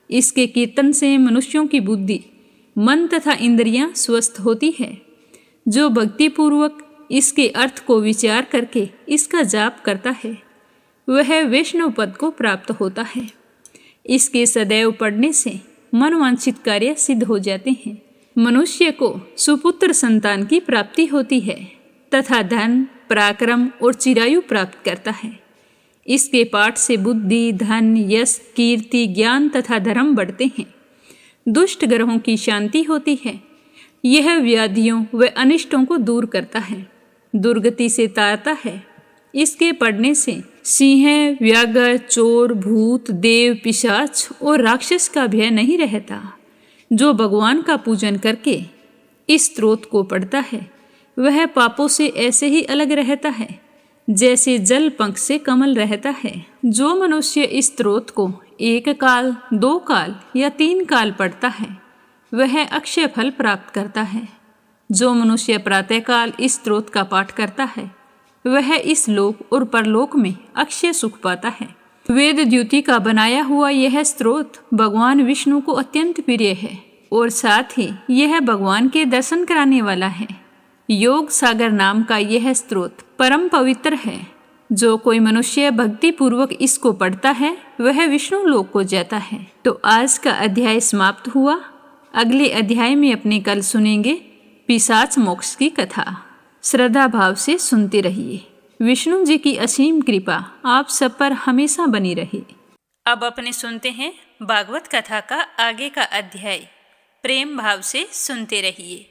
इसके कीर्तन से मनुष्यों की बुद्धि, मन तथा इंद्रियां स्वस्थ होती है। जो भक्तिपूर्वक इसके अर्थ को विचार करके इसका जाप करता है, वह वैष्णव पद को प्राप्त होता है। इसके सदैव पढ़ने से मनवांछित कार्य सिद्ध हो जाते हैं। मनुष्य को सुपुत्र संतान की प्राप्ति होती है तथा धन, पराक्रम और चिरायु प्राप्त करता है। इसके पाठ से बुद्धि, धन, यश, कीर्ति, ज्ञान तथा धर्म बढ़ते हैं। दुष्ट ग्रहों की शांति होती है। यह व्याधियों व अनिष्टों को दूर करता है, दुर्गति से तारता है। इसके पढ़ने से सिंह, व्याघ्र, चोर, भूत, देव, पिशाच और राक्षस का भय नहीं रहता। जो भगवान का पूजन करके इस स्तोत्र को पढ़ता है, वह पापों से ऐसे ही अलग रहता है जैसे जल पंख से कमल रहता है। जो मनुष्य इस स्तोत्र को 1 काल, 2 काल या 3 काल पढ़ता है, वह अक्षय फल प्राप्त करता है। जो मनुष्य प्रातःकाल इस स्तोत्र का पाठ करता है, वह इस लोक और परलोक में अक्षय सुख पाता है। वेद द्युति का बनाया हुआ यह स्तोत्र भगवान विष्णु को अत्यंत प्रिय है और साथ ही यह भगवान के दर्शन कराने वाला है। योग सागर नाम का यह स्तोत्र परम पवित्र है। जो कोई मनुष्य भक्ति पूर्वक इसको पढ़ता है, वह विष्णु लोक को जाता है। तो आज का अध्याय समाप्त हुआ। अगले अध्याय में अपने कल सुनेंगे पिशाच मोक्ष की कथा। श्रद्धा भाव से सुनते रहिए। विष्णु जी की असीम कृपा आप सब पर हमेशा बनी रहे। अब अपने सुनते हैं भागवत कथा का आगे का अध्याय। प्रेम भाव से सुनते रहिए।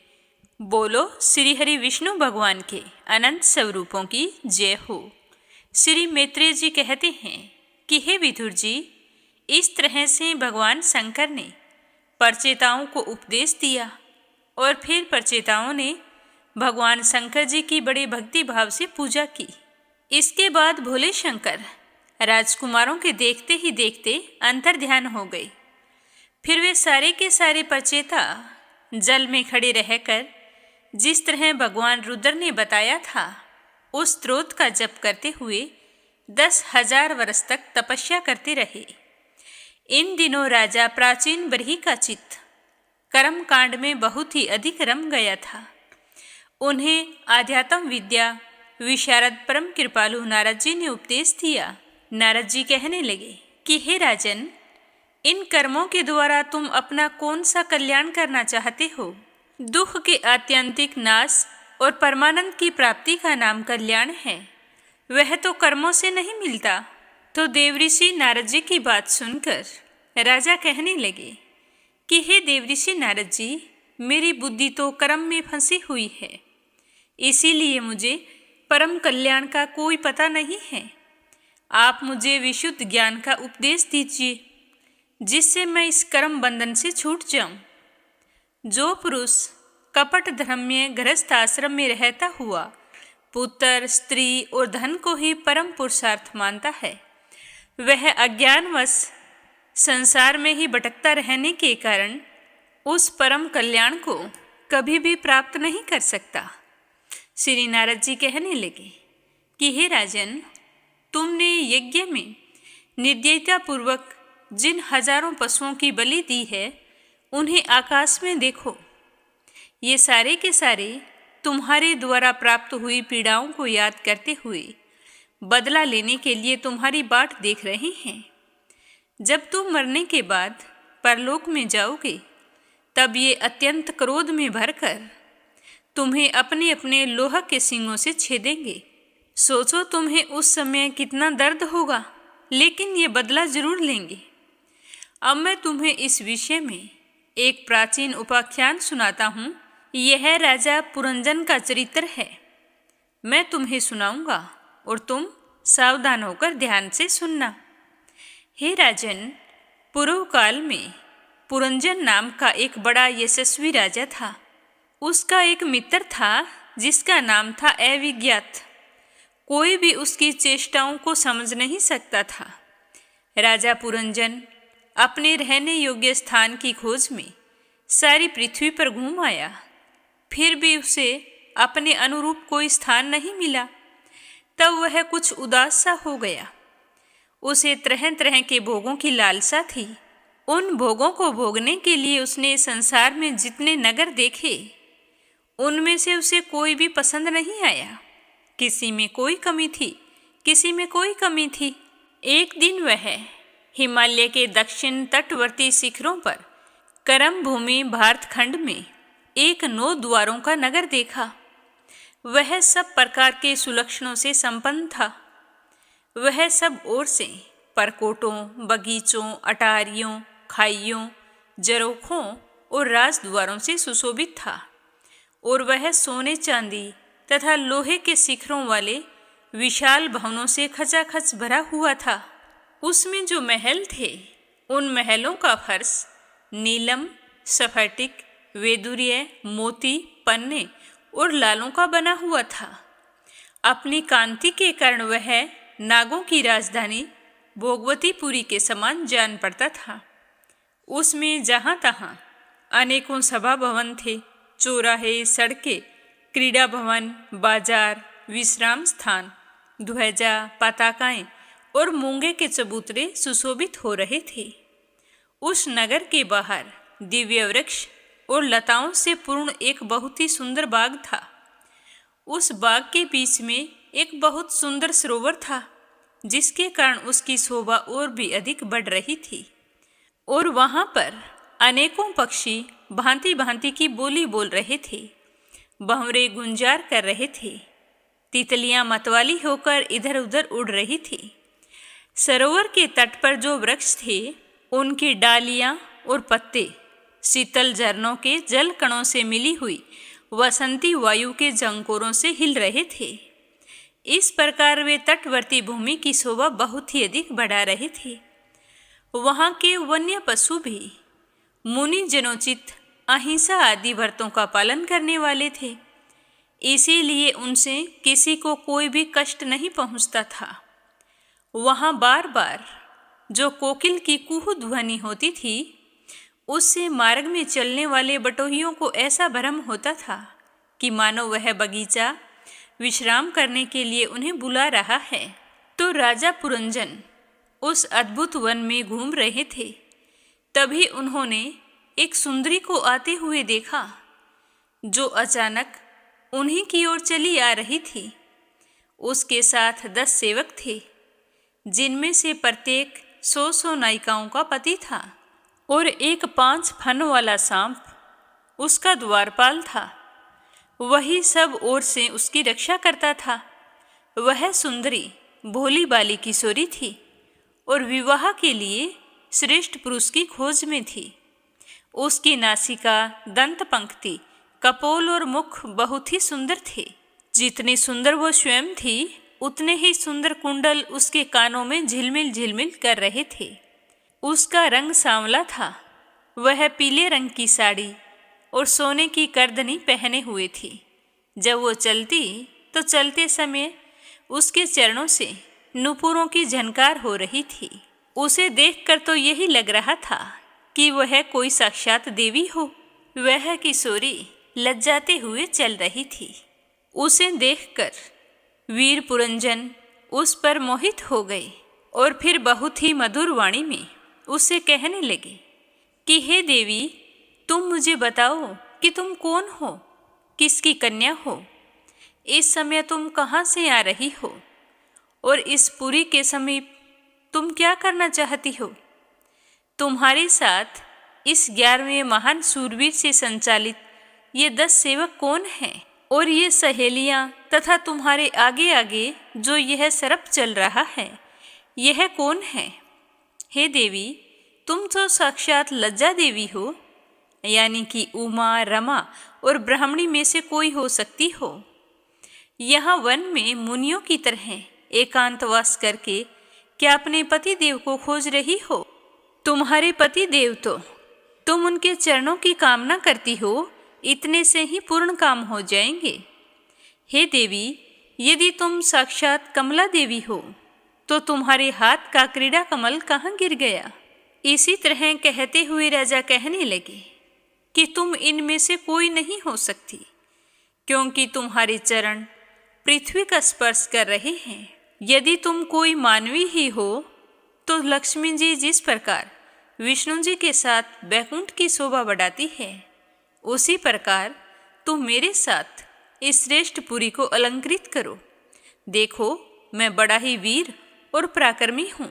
बोलो श्री हरि विष्णु भगवान के अनंत स्वरूपों की जय हो। श्री मैत्रेय जी कहते हैं कि हे विदुर जी, इस तरह से भगवान शंकर ने परचेताओं को उपदेश दिया और फिर परचेताओं ने भगवान शंकर जी की बड़े भक्ति भाव से पूजा की। इसके बाद भोले शंकर राजकुमारों के देखते ही देखते अंतर्ध्यान हो गए। फिर वे सारे के सारे परचेता जल में खड़े रहकर जिस तरह भगवान रुद्र ने बताया था, उस स्तोत्र का जप करते हुए 10,000 वर्ष तक तपस्या करते रहे। इन दिनों राजा प्राचीन बरही का चित्त कर्म कांड में बहुत ही अधिक रम गया था। उन्हें आध्यात्म विद्या, विशारद परम कृपालु नारद जी ने उपदेश दिया। नारद जी कहने लगे कि हे राजन, इन कर्मों के द्वारा तुम अपना कौन सा कल्याण करना चाहते हो? दुख के आत्यंतिक नाश और परमानंद की प्राप्ति का नाम कल्याण है। वह तो कर्मों से नहीं मिलता। तो देवऋषि नारद जी की बात सुनकर राजा कहने लगे कि हे देवऋषि नारद जी, मेरी बुद्धि तो कर्म में फंसी हुई है, इसीलिए मुझे परम कल्याण का कोई पता नहीं है। आप मुझे विशुद्ध ज्ञान का उपदेश दीजिए, जिससे मैं इस कर्म बंधन से छूट जाऊं। जो पुरुष कपट धर्म में गृहस्थ आश्रम में रहता हुआ पुत्र, स्त्री और धन को ही परम पुरुषार्थ मानता है, वह अज्ञानवश संसार में ही भटकता रहने के कारण उस परम कल्याण को कभी भी प्राप्त नहीं कर सकता। श्री नारद जी कहने लगे कि हे राजन, तुमने यज्ञ में निर्दयता पूर्वक जिन हजारों पशुओं की बलि दी है, उन्हें आकाश में देखो। ये सारे के सारे तुम्हारे द्वारा प्राप्त हुई पीड़ाओं को याद करते हुए बदला लेने के लिए तुम्हारी बाट देख रहे हैं। जब तुम मरने के बाद परलोक में जाओगे, तब ये अत्यंत क्रोध में भरकर तुम्हें अपने अपने लोहा के सींगों से छेदेंगे। सोचो तुम्हें उस समय कितना दर्द होगा, लेकिन ये बदला जरूर लेंगे। अब मैं तुम्हें इस विषय में एक प्राचीन उपाख्यान सुनाता हूँ। यह राजा पुरंजन का चरित्र है। मैं तुम्हें सुनाऊंगा और तुम सावधान होकर ध्यान से सुनना। हे राजन, पूर्व काल में पुरंजन नाम का एक बड़ा यशस्वी राजा था। उसका एक मित्र था जिसका नाम था अविज्ञात। कोई भी उसकी चेष्टाओं को समझ नहीं सकता था। राजा पुरंजन अपने रहने योग्य स्थान की खोज में सारी पृथ्वी पर घूम आया, फिर भी उसे अपने अनुरूप कोई स्थान नहीं मिला। तब वह कुछ उदास सा हो गया। उसे तरह तरह के भोगों की लालसा थी। उन भोगों को भोगने के लिए उसने संसार में जितने नगर देखे, उनमें से उसे कोई भी पसंद नहीं आया। किसी में कोई कमी थी, किसी में कोई कमी थी। एक दिन वह हिमालय के दक्षिण तटवर्ती शिखरों पर करम भूमि भारतखंड में एक 9 द्वारों का नगर देखा। वह सब प्रकार के सुलक्षणों से संपन्न था। वह सब ओर से परकोटों, बगीचों, अटारियों, खाइयों, जरोखों और राजद्वारों से सुशोभित था। और वह सोने चांदी तथा लोहे के शिखरों वाले विशाल भवनों से खचाखच भरा हुआ था। उसमें जो महल थे, उन महलों का फर्श नीलम, स्फटिक, वैदुर्य, मोती, पन्ने और लालों का बना हुआ था। अपनी कांति के कारण वह नागों की राजधानी भोगवतीपुरी के समान जान पड़ता था। उसमें जहाँ तहाँ अनेकों सभा भवन थे। चौराहे, सड़कें, क्रीड़ा भवन, बाजार, विश्राम स्थान, ध्वजा, पताकाएं और मूंगे के चबूतरे सुशोभित हो रहे थे। उस नगर के बाहर दिव्य वृक्ष और लताओं से पूर्ण एक बहुत ही सुंदर बाग था। उस बाग के बीच में एक बहुत सुंदर सरोवर था, जिसके कारण उसकी शोभा और भी अधिक बढ़ रही थी। और वहाँ पर अनेकों पक्षी भांति भांति की बोली बोल रहे थे। भंवरे गुंजार कर रहे थे। तितलियां मतवाली होकर इधर उधर उड़ रही थी। सरोवर के तट पर जो वृक्ष थे, उनकी डालियां और पत्ते शीतल झरनों के जल कणों से मिली हुई वसंती वायु के झंकोरों से हिल रहे थे। इस प्रकार वे तटवर्ती भूमि की शोभा बहुत ही अधिक बढ़ा रहे थे। वहाँ के वन्य पशु भी मुनि जनोचित अहिंसा आदि व्रतों का पालन करने वाले थे, इसीलिए उनसे किसी को कोई भी कष्ट नहीं पहुँचता था। वहाँ बार बार जो कोकिल की कुहू ध्वनि होती थी, उससे मार्ग में चलने वाले बटोहियों को ऐसा भ्रम होता था कि मानो वह बगीचा विश्राम करने के लिए उन्हें बुला रहा है। तो राजा पुरंजन उस अद्भुत वन में घूम रहे थे। तभी उन्होंने एक सुंदरी को आते हुए देखा, जो अचानक उन्हीं की ओर चली आ रही थी। उसके साथ 10 सेवक थे, जिनमें से प्रत्येक 100 नायिकाओं का पति था, और एक 5 फन वाला सांप उसका द्वारपाल था। वही सब ओर से उसकी रक्षा करता था। वह सुंदरी भोली बाली किशोरी थी और विवाह के लिए श्रेष्ठ पुरुष की खोज में थी। उसकी नासिका, दंत पंक्ति, कपोल और मुख बहुत ही सुंदर थे। जितनी सुंदर वो स्वयं थी, उतने ही सुंदर कुंडल उसके कानों में झिलमिल झिलमिल कर रहे थे। उसका रंग सांवला था। वह पीले रंग की साड़ी और सोने की करदनी पहने हुए थी। जब वो चलती तो चलते समय उसके चरणों से नूपुरों की झनकार हो रही थी। उसे देखकर तो यही लग रहा था कि वह कोई साक्षात देवी हो। वह किशोरी लज्जाते हुए चल रही थी। उसे देखकर वीर पुरंजन उस पर मोहित हो गए और फिर बहुत ही मधुर वाणी में उससे कहने लगे कि हे देवी, तुम मुझे बताओ कि तुम कौन हो, किसकी कन्या हो, इस समय तुम कहाँ से आ रही हो और इस पुरी के समीप तुम क्या करना चाहती हो। तुम्हारे साथ इस 11वें महान सूरवीर से संचालित ये 10 सेवक कौन हैं, और ये सहेलियां तथा तुम्हारे आगे आगे जो यह सरप चल रहा है, यह कौन है। हे देवी, तुम तो साक्षात लज्जा देवी हो, यानी कि उमा, रमा और ब्राह्मणी में से कोई हो सकती हो। यहाँ वन में मुनियों की तरह एकांतवास करके क्या अपने पति देव को खोज रही हो। तुम्हारे पति देव तो तुम उनके चरणों की कामना करती हो, इतने से ही पूर्ण काम हो जाएंगे। हे देवी, यदि तुम साक्षात कमला देवी हो तो तुम्हारे हाथ का क्रीड़ा कमल कहाँ गिर गया। इसी तरह कहते हुए राजा कहने लगे कि तुम इनमें से कोई नहीं हो सकती, क्योंकि तुम्हारे चरण पृथ्वी का स्पर्श कर रहे हैं। यदि तुम कोई मानवी ही हो तो लक्ष्मी जी जिस प्रकार विष्णु जी के साथ बैकुंठ की शोभा बढ़ाती है, उसी प्रकार तुम मेरे साथ इस श्रेष्ठ पुरी को अलंकृत करो। देखो, मैं बड़ा ही वीर और पराक्रमी हूँ,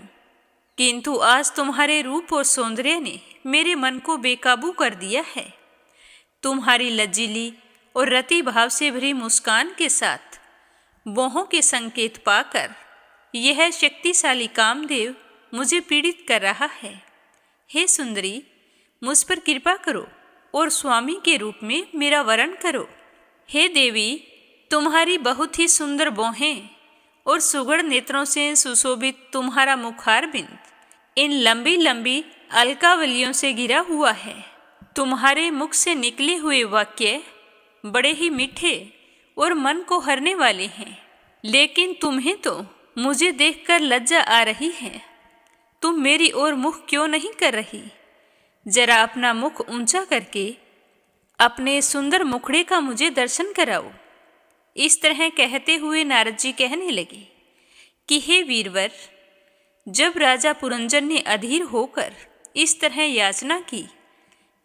किंतु आज तुम्हारे रूप और सौंदर्य ने मेरे मन को बेकाबू कर दिया है। तुम्हारी लज्जिली और रति भाव से भरी मुस्कान के साथ मोहों के संकेत पाकर यह शक्तिशाली कामदेव मुझे पीड़ित कर रहा है। हे सुंदरी, मुझ पर कृपा करो और स्वामी के रूप में मेरा वरण करो। हे देवी, तुम्हारी बहुत ही सुंदर बाहें और सुगढ़ नेत्रों से सुशोभित तुम्हारा मुखारबिंद इन लंबी लंबी अलकावलियों से घिरा हुआ है। तुम्हारे मुख से निकले हुए वाक्य बड़े ही मीठे और मन को हरने वाले हैं, लेकिन तुम्हें तो मुझे देखकर लज्जा आ रही है। तुम मेरी ओर मुख क्यों नहीं कर रही। जरा अपना मुख ऊंचा करके अपने सुंदर मुखड़े का मुझे दर्शन कराओ। इस तरह कहते हुए नारद जी कहने लगे कि हे वीरवर, जब राजा पुरंजन ने अधीर होकर इस तरह याचना की,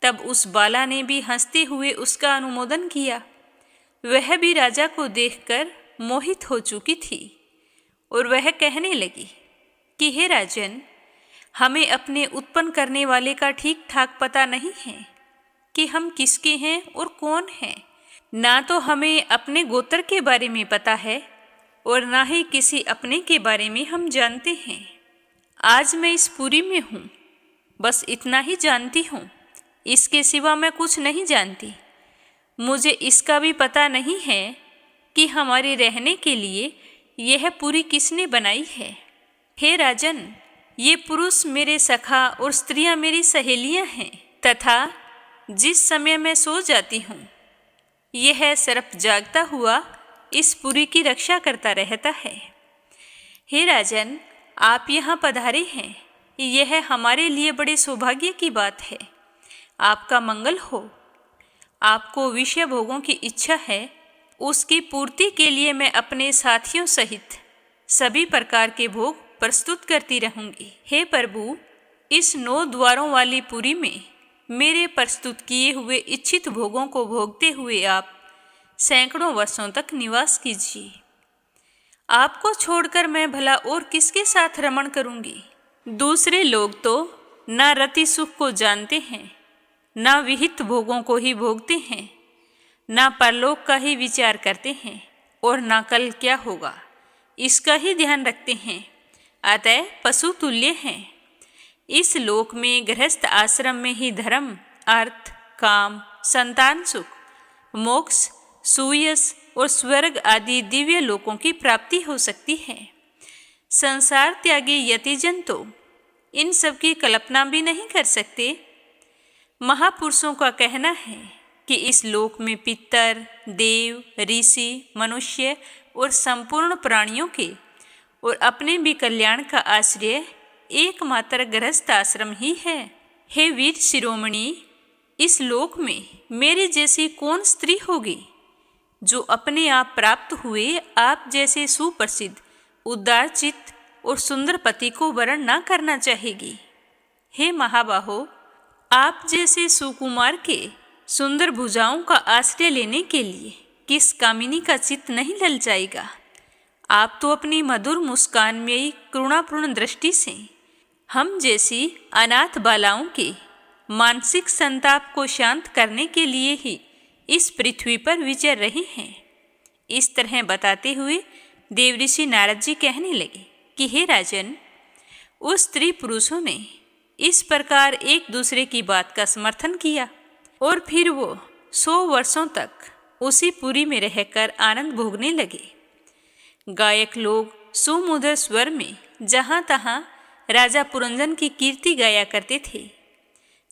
तब उस बाला ने भी हंसते हुए उसका अनुमोदन किया। वह भी राजा को देखकर मोहित हो चुकी थी और वह कहने लगी कि हे राजन, हमें अपने उत्पन्न करने वाले का ठीक ठाक पता नहीं है कि हम किसके हैं और कौन हैं। ना तो हमें अपने गोत्र के बारे में पता है और ना ही किसी अपने के बारे में हम जानते हैं। आज मैं इस पुरी में हूँ, बस इतना ही जानती हूँ, इसके सिवा मैं कुछ नहीं जानती। मुझे इसका भी पता नहीं है कि हमारे रहने के लिए यह पुरी किसने बनाई है। हे राजन, ये पुरुष मेरे सखा और स्त्रियां मेरी सहेलियां हैं, तथा जिस समय मैं सो जाती हूँ, यह सर्प जागता हुआ इस पुरी की रक्षा करता रहता है। हे राजन, आप यहाँ पधारे हैं, यह हमारे लिए बड़े सौभाग्य की बात है। आपका मंगल हो। आपको विषय भोगों की इच्छा है, उसकी पूर्ति के लिए मैं अपने साथियों सहित सभी प्रकार के भोग प्रस्तुत करती रहूंगी। हे प्रभु, इस 9 द्वारों वाली पुरी में मेरे प्रस्तुत किए हुए इच्छित भोगों को भोगते हुए आप सैकड़ों वर्षों तक निवास कीजिए। आपको छोड़कर मैं भला और किसके साथ रमण करूंगी। दूसरे लोग तो न रति सुख को जानते हैं, न विहित भोगों को ही भोगते हैं, न परलोक का ही विचार करते हैं और न कल क्या होगा इसका ही ध्यान रखते हैं। अतः पशु तुल्य हैं। इस लोक में गृहस्थ आश्रम में ही धर्म, अर्थ, काम, संतान सुख, मोक्ष, सुयश और स्वर्ग आदि दिव्य लोकों की प्राप्ति हो सकती है। संसार त्यागी यतिजन तो इन सब की कल्पना भी नहीं कर सकते। महापुरुषों का कहना है कि इस लोक में पितर, देव, ऋषि, मनुष्य और संपूर्ण प्राणियों के और अपने भी कल्याण का आश्रय एकमात्र गृहस्थ आश्रम ही है। हे वीर शिरोमणि, इस लोक में मेरे जैसी कौन स्त्री होगी जो अपने आप प्राप्त हुए आप जैसे सुप्रसिद्ध, उदार चित्त और सुंदर पति को वरण न करना चाहेगी। हे महाबाहो, आप जैसे सुकुमार के सुंदर भुजाओं का आश्रय लेने के लिए किस कामिनी का चित्त नहीं लल जाएगा। आप तो अपनी मधुर मुस्कान में करुणापूर्ण दृष्टि से हम जैसी अनाथ बालाओं के मानसिक संताप को शांत करने के लिए ही इस पृथ्वी पर विचर रहे हैं। इस तरह बताते हुए देवऋषि नारद जी कहने लगे कि हे राजन, उस स्त्री पुरुषों ने इस प्रकार एक दूसरे की बात का समर्थन किया और फिर वो 100 वर्षों तक उसी पुरी में रहकर आनंद भोगने लगे। गायक लोग सुमधुर स्वर में जहाँ तहाँ राजा पुरंजन की कीर्ति गाया करते थे।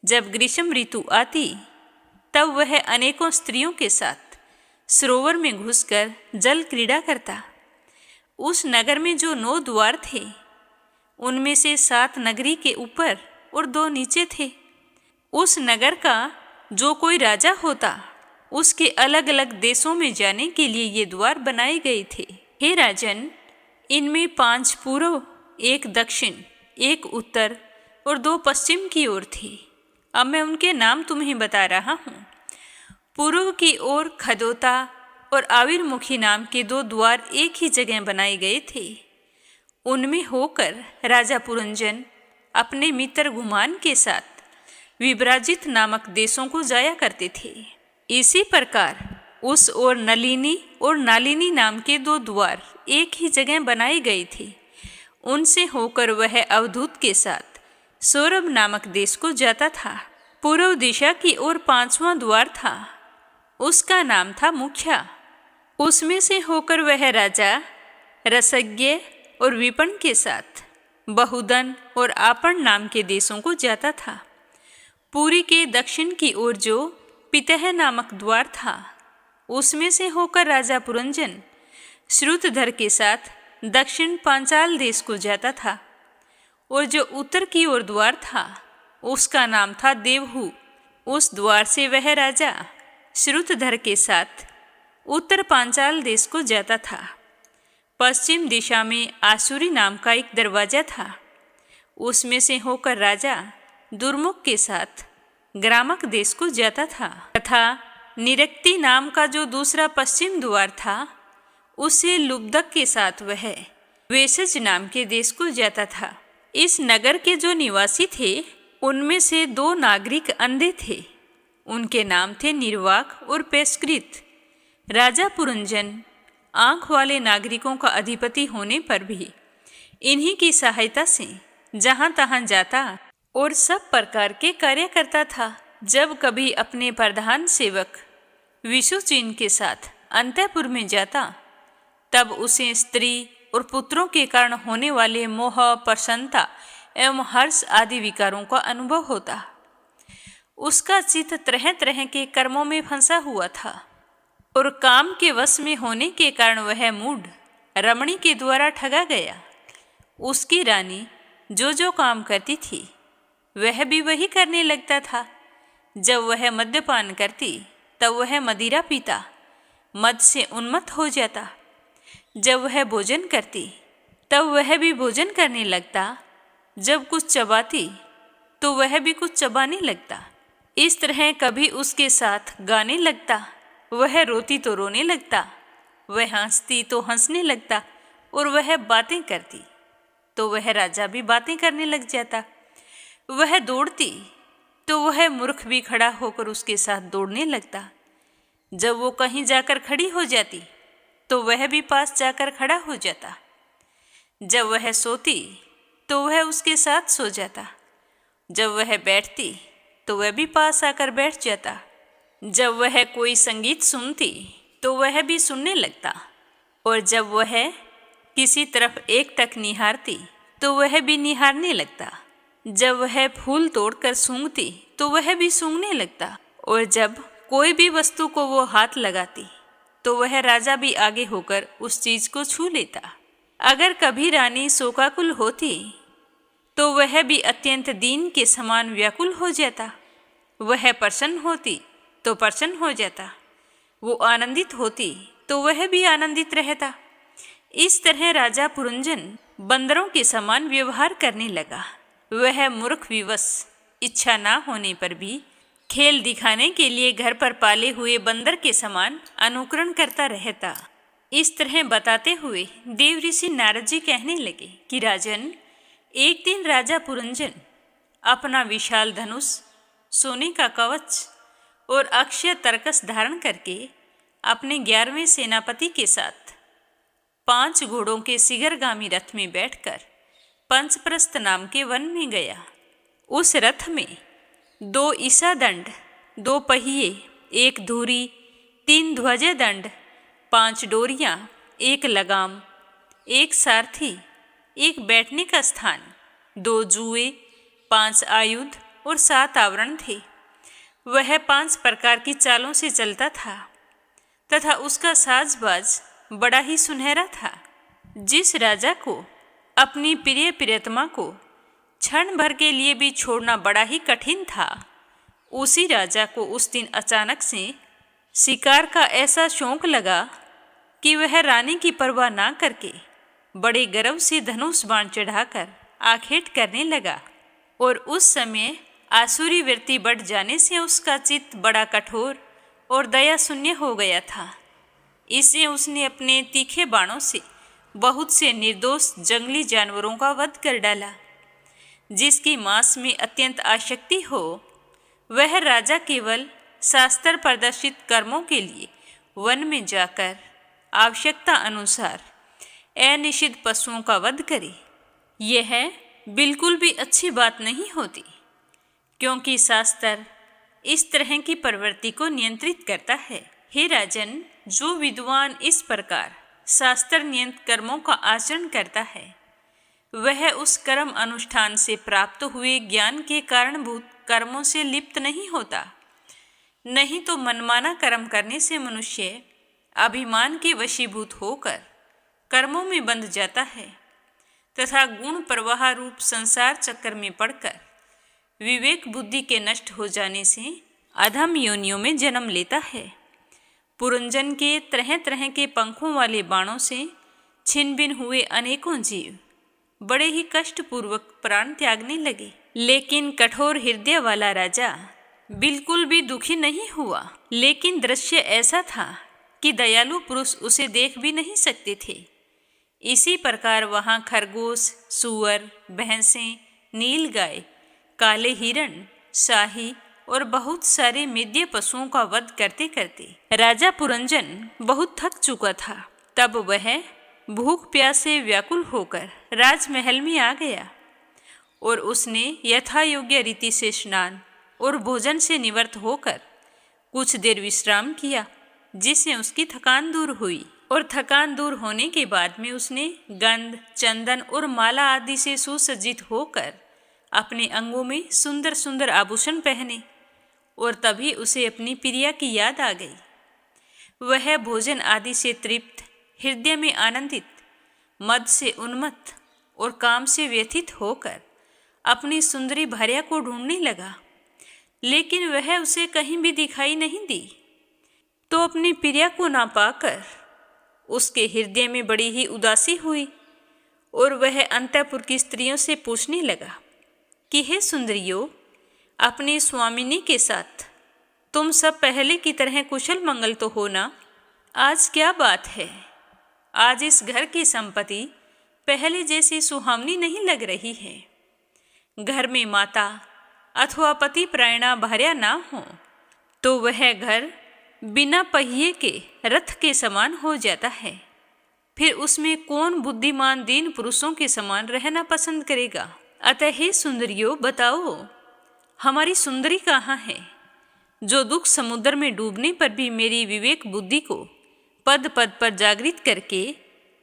जब ग्रीष्म ऋतु आती तब वह अनेकों स्त्रियों के साथ सरोवर में घुसकर जल क्रीड़ा करता। उस नगर में जो 9 द्वार थे, उनमें से 7 नगरी के ऊपर और 2 नीचे थे। उस नगर का जो कोई राजा होता, उसके अलग अलग देशों में जाने के लिए ये द्वार बनाए गए थे। हे राजन, इनमें 5 पूर्व, 1 दक्षिण, 1 उत्तर और 2 पश्चिम की ओर थे। अब मैं उनके नाम तुम्हें बता रहा हूँ। पूर्व की ओर खदोता और आविर्मुखी नाम के 2 द्वार एक ही जगह बनाए गए थे। उनमें होकर राजा पुरंजन अपने मित्र गुमान के साथ विभ्राजित नामक देशों को जाया करते थे। इसी प्रकार उस ओर नलिनी और नालिनी नाम के 2 द्वार एक ही जगह बनाए गए थे। उनसे होकर वह अवधूत के साथ सौरभ नामक देश को जाता था। पूर्व दिशा की ओर 5वां द्वार था, उसका नाम था मुख्या। उसमें से होकर वह राजा रसज्ञ और विपण के साथ बहुदन और आपण नाम के देशों को जाता था। पुरी के दक्षिण की ओर जो पितह नामक द्वार था, उसमें से होकर राजा पुरंजन श्रुतधर के साथ दक्षिण पांचाल देश को जाता था। और जो उत्तर की ओर द्वार था, उसका नाम था देवहू। उस द्वार से वह राजा श्रुतधर के साथ उत्तर पांचाल देश को जाता था। पश्चिम दिशा में आसुरी नाम का एक दरवाजा था, उसमें से होकर राजा दुर्मुख के साथ ग्रामक देश को जाता था। तथा निरक्ति नाम का जो दूसरा पश्चिम द्वार था, उसे लुब्धक के साथ वह वेशज नाम के देश को जाता था। इस नगर के जो निवासी थे, उनमें से 2 नागरिक अंधे थे। उनके नाम थे निर्वाक और पेशकृत। राजा पुरंजन आँख वाले नागरिकों का अधिपति होने पर भी इन्हीं की सहायता से जहाँ तहाँ जाता और सब प्रकार के कार्य करता था। जब कभी अपने प्रधान सेवक विशुचीन के साथ अंतःपुर में जाता, तब उसे स्त्री और पुत्रों के कारण होने वाले मोह, प्रसन्नता एवं हर्ष आदि विकारों का अनुभव होता। उसका चित्त तरह तरह के कर्मों में फंसा हुआ था और काम के वश में होने के कारण वह मूढ़ रमणी के द्वारा ठगा गया। उसकी रानी जो जो काम करती थी, वह भी वही करने लगता था। जब वह मद्यपान करती, तब वह मदिरा पीता, मद से उन्मत्त हो जाता। जब वह भोजन करती, तब वह भी भोजन करने लगता। जब कुछ चबाती, तो वह भी कुछ चबाने लगता। इस तरह कभी उसके साथ गाने लगता, वह रोती तो रोने लगता, वह हंसती तो हंसने लगता और वह बातें करती तो वह राजा भी बातें करने लग जाता। वह दौड़ती तो वह मूर्ख भी खड़ा होकर उसके साथ दौड़ने लगता। जब वो कहीं जाकर खड़ी हो जाती तो वह भी पास जाकर खड़ा हो जाता। जब वह सोती तो वह उसके साथ सो जाता। जब वह बैठती तो वह भी पास आकर बैठ जाता। जब वह कोई संगीत सुनती तो वह भी सुनने लगता, और जब वह किसी तरफ एकटक निहारती तो वह भी निहारने लगता। जब वह फूल तोड़कर सूंघती तो वह भी सूंघने लगता, और जब कोई भी वस्तु को वो हाथ लगाती तो वह राजा भी आगे होकर उस चीज को छू लेता। अगर कभी रानी शोकाकुल होती तो वह भी अत्यंत दीन के समान व्याकुल हो जाता। वह प्रसन्न होती तो प्रसन्न हो जाता, वो आनंदित होती तो वह भी आनंदित रहता। इस तरह राजा पुरंजन बंदरों के समान व्यवहार करने लगा। वह मूर्ख विवश इच्छा ना होने पर भी खेल दिखाने के लिए घर पर पाले हुए बंदर के समान अनुकरण करता रहता। इस तरह बताते हुए देव ऋषि नारद जी कहने लगे कि राजन, एक दिन राजा पुरंजन अपना विशाल धनुष, सोने का कवच और अक्षय तरकस धारण करके अपने 11वें सेनापति के साथ 5 घोड़ों के शिखरगामी रथ में बैठकर पंचप्रस्थ नाम के वन में गया। उस रथ में 2 ईसा दंड, 2 पहिए, 1 धुरी, 3 ध्वज दंड, 5 डोरियां, 1 लगाम, 1 सारथी, 1 बैठने का स्थान, 2 जुए, 5 आयुध और 7 आवरण थे। वह 5 प्रकार की चालों से चलता था तथा उसका साजबाज बड़ा ही सुनहरा था। जिस राजा को अपनी प्रिय प्रियतमा को क्षण भर के लिए भी छोड़ना बड़ा ही कठिन था, उसी राजा को उस दिन अचानक से शिकार का ऐसा शौक लगा कि वह रानी की परवाह ना करके बड़े गर्व से धनुष बाण चढ़ाकर आखेट करने लगा। और उस समय आसुरी वृत्ति बढ़ जाने से उसका चित्त बड़ा कठोर और दया शून्य हो गया था। इससे उसने अपने तीखे बाणों से बहुत से निर्दोष जंगली जानवरों का वध कर डाला। जिसकी मांस में अत्यंत आसक्ति हो, वह राजा केवल शास्त्र प्रदर्शित कर्मों के लिए वन में जाकर आवश्यकता अनुसार अनिषिद्ध पशुओं का वध करे। यह बिल्कुल भी अच्छी बात नहीं होती, क्योंकि शास्त्र इस तरह की प्रवृत्ति को नियंत्रित करता है। हे राजन, जो विद्वान इस प्रकार शास्त्र नियंत्रित कर्मों का आचरण करता है, वह उस कर्म अनुष्ठान से प्राप्त हुए ज्ञान के कारणभूत कर्मों से लिप्त नहीं होता। नहीं तो मनमाना कर्म करने से मनुष्य अभिमान के वशीभूत होकर कर्मों में बंध जाता है तथा गुण प्रवाह रूप संसार चक्कर में पड़कर विवेक बुद्धि के नष्ट हो जाने से अधम योनियों में जन्म लेता है। पुरंजन के तरह तरह के पंखों वाले बाणों से छिन भिन हुए अनेकों जीव बड़े ही कष्टपूर्वक प्राण त्यागने लगे, लेकिन कठोर हृदय वाला राजा बिल्कुल भी दुखी नहीं हुआ। लेकिन दृश्य ऐसा था कि दयालु पुरुष उसे देख भी नहीं सकते थे। इसी प्रकार वहाँ खरगोश, सूअर, भैंसें, नीलगाय, काले हिरण, शाही और बहुत सारे मेद्य पशुओं का वध करते करते राजा पुरंजन बहुत थक चुका था। तब वह भूख प्यास से व्याकुल होकर राजमहल में आ गया और उसने यथा योग्य रीति से स्नान और भोजन से निवृत्त होकर कुछ देर विश्राम किया, जिससे उसकी थकान दूर हुई। और थकान दूर होने के बाद में उसने गंध, चंदन और माला आदि से सुसज्जित होकर अपने अंगों में सुंदर सुंदर आभूषण पहने, और तभी उसे अपनी प्रिया की याद आ गई। वह भोजन आदि से तृप्त, हृदय में आनंदित, मद से उन्मत्त और काम से व्यथित होकर अपनी सुंदरी भार्या को ढूंढने लगा, लेकिन वह उसे कहीं भी दिखाई नहीं दी। तो अपनी प्रिया को ना पाकर उसके हृदय में बड़ी ही उदासी हुई और वह अंतःपुर की स्त्रियों से पूछने लगा कि हे सुंदरियों, अपनी स्वामिनी के साथ तुम सब पहले की तरह कुशल मंगल तो हो ना? आज क्या बात है? आज इस घर की संपत्ति पहले जैसी सुहावनी नहीं लग रही है। घर में माता अथवा पति प्राणा भार्या ना हो तो वह घर बिना पहिए के रथ के समान हो जाता है। फिर उसमें कौन बुद्धिमान दीन पुरुषों के समान रहना पसंद करेगा। अतः हे सुंदरियों, बताओ हमारी सुंदरी कहाँ है, जो दुख समुद्र में डूबने पर भी मेरी विवेक बुद्धि को पद पद पर जागृत करके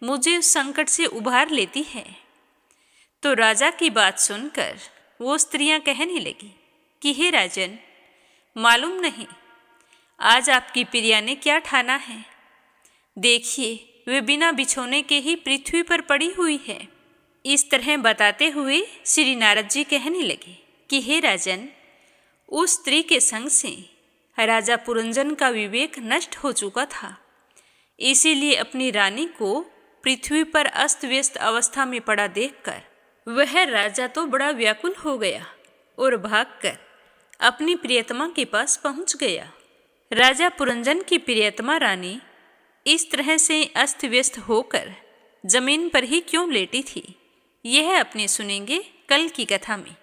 मुझे उस संकट से उबार लेती है। तो राजा की बात सुनकर वो स्त्रियां कहने लगी कि हे राजन, मालूम नहीं आज आपकी प्रिया ने क्या ठाना है। देखिए, वे बिना बिछोने के ही पृथ्वी पर पड़ी हुई है। इस तरह बताते हुए श्री नारद जी कहने लगे कि हे राजन, उस स्त्री के संग से राजा पुरंजन का विवेक नष्ट हो चुका था, इसीलिए अपनी रानी को पृथ्वी पर अस्त व्यस्त अवस्था में पड़ा देखकर वह राजा तो बड़ा व्याकुल हो गया और भागकर अपनी प्रियतमा के पास पहुंच गया। राजा पुरंजन की प्रियतमा रानी इस तरह से अस्त व्यस्त होकर जमीन पर ही क्यों लेटी थी, यह अपने सुनेंगे कल की कथा में।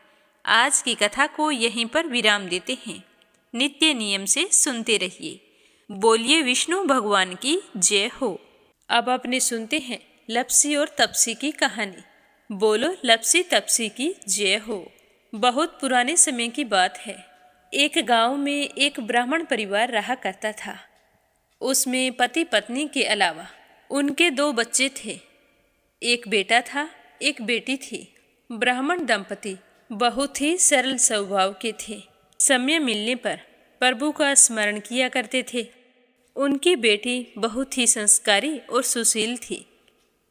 आज की कथा को यहीं पर विराम देते हैं। नित्य नियम से सुनते रहिए। बोलिए विष्णु भगवान की जय हो। अब अपने सुनते हैं लपसी और तपसी की कहानी। बोलो लपसी तपसी की जय हो। बहुत पुराने समय की बात है। एक गांव में एक ब्राह्मण परिवार रहा करता था। उसमें पति पत्नी के अलावा उनके 2 बच्चे थे। एक बेटा था, एक बेटी थी। ब्राह्मण दंपति बहुत ही सरल स्वभाव के थे। समय मिलने पर प्रभु का स्मरण किया करते थे। उनकी बेटी बहुत ही संस्कारी और सुशील थी,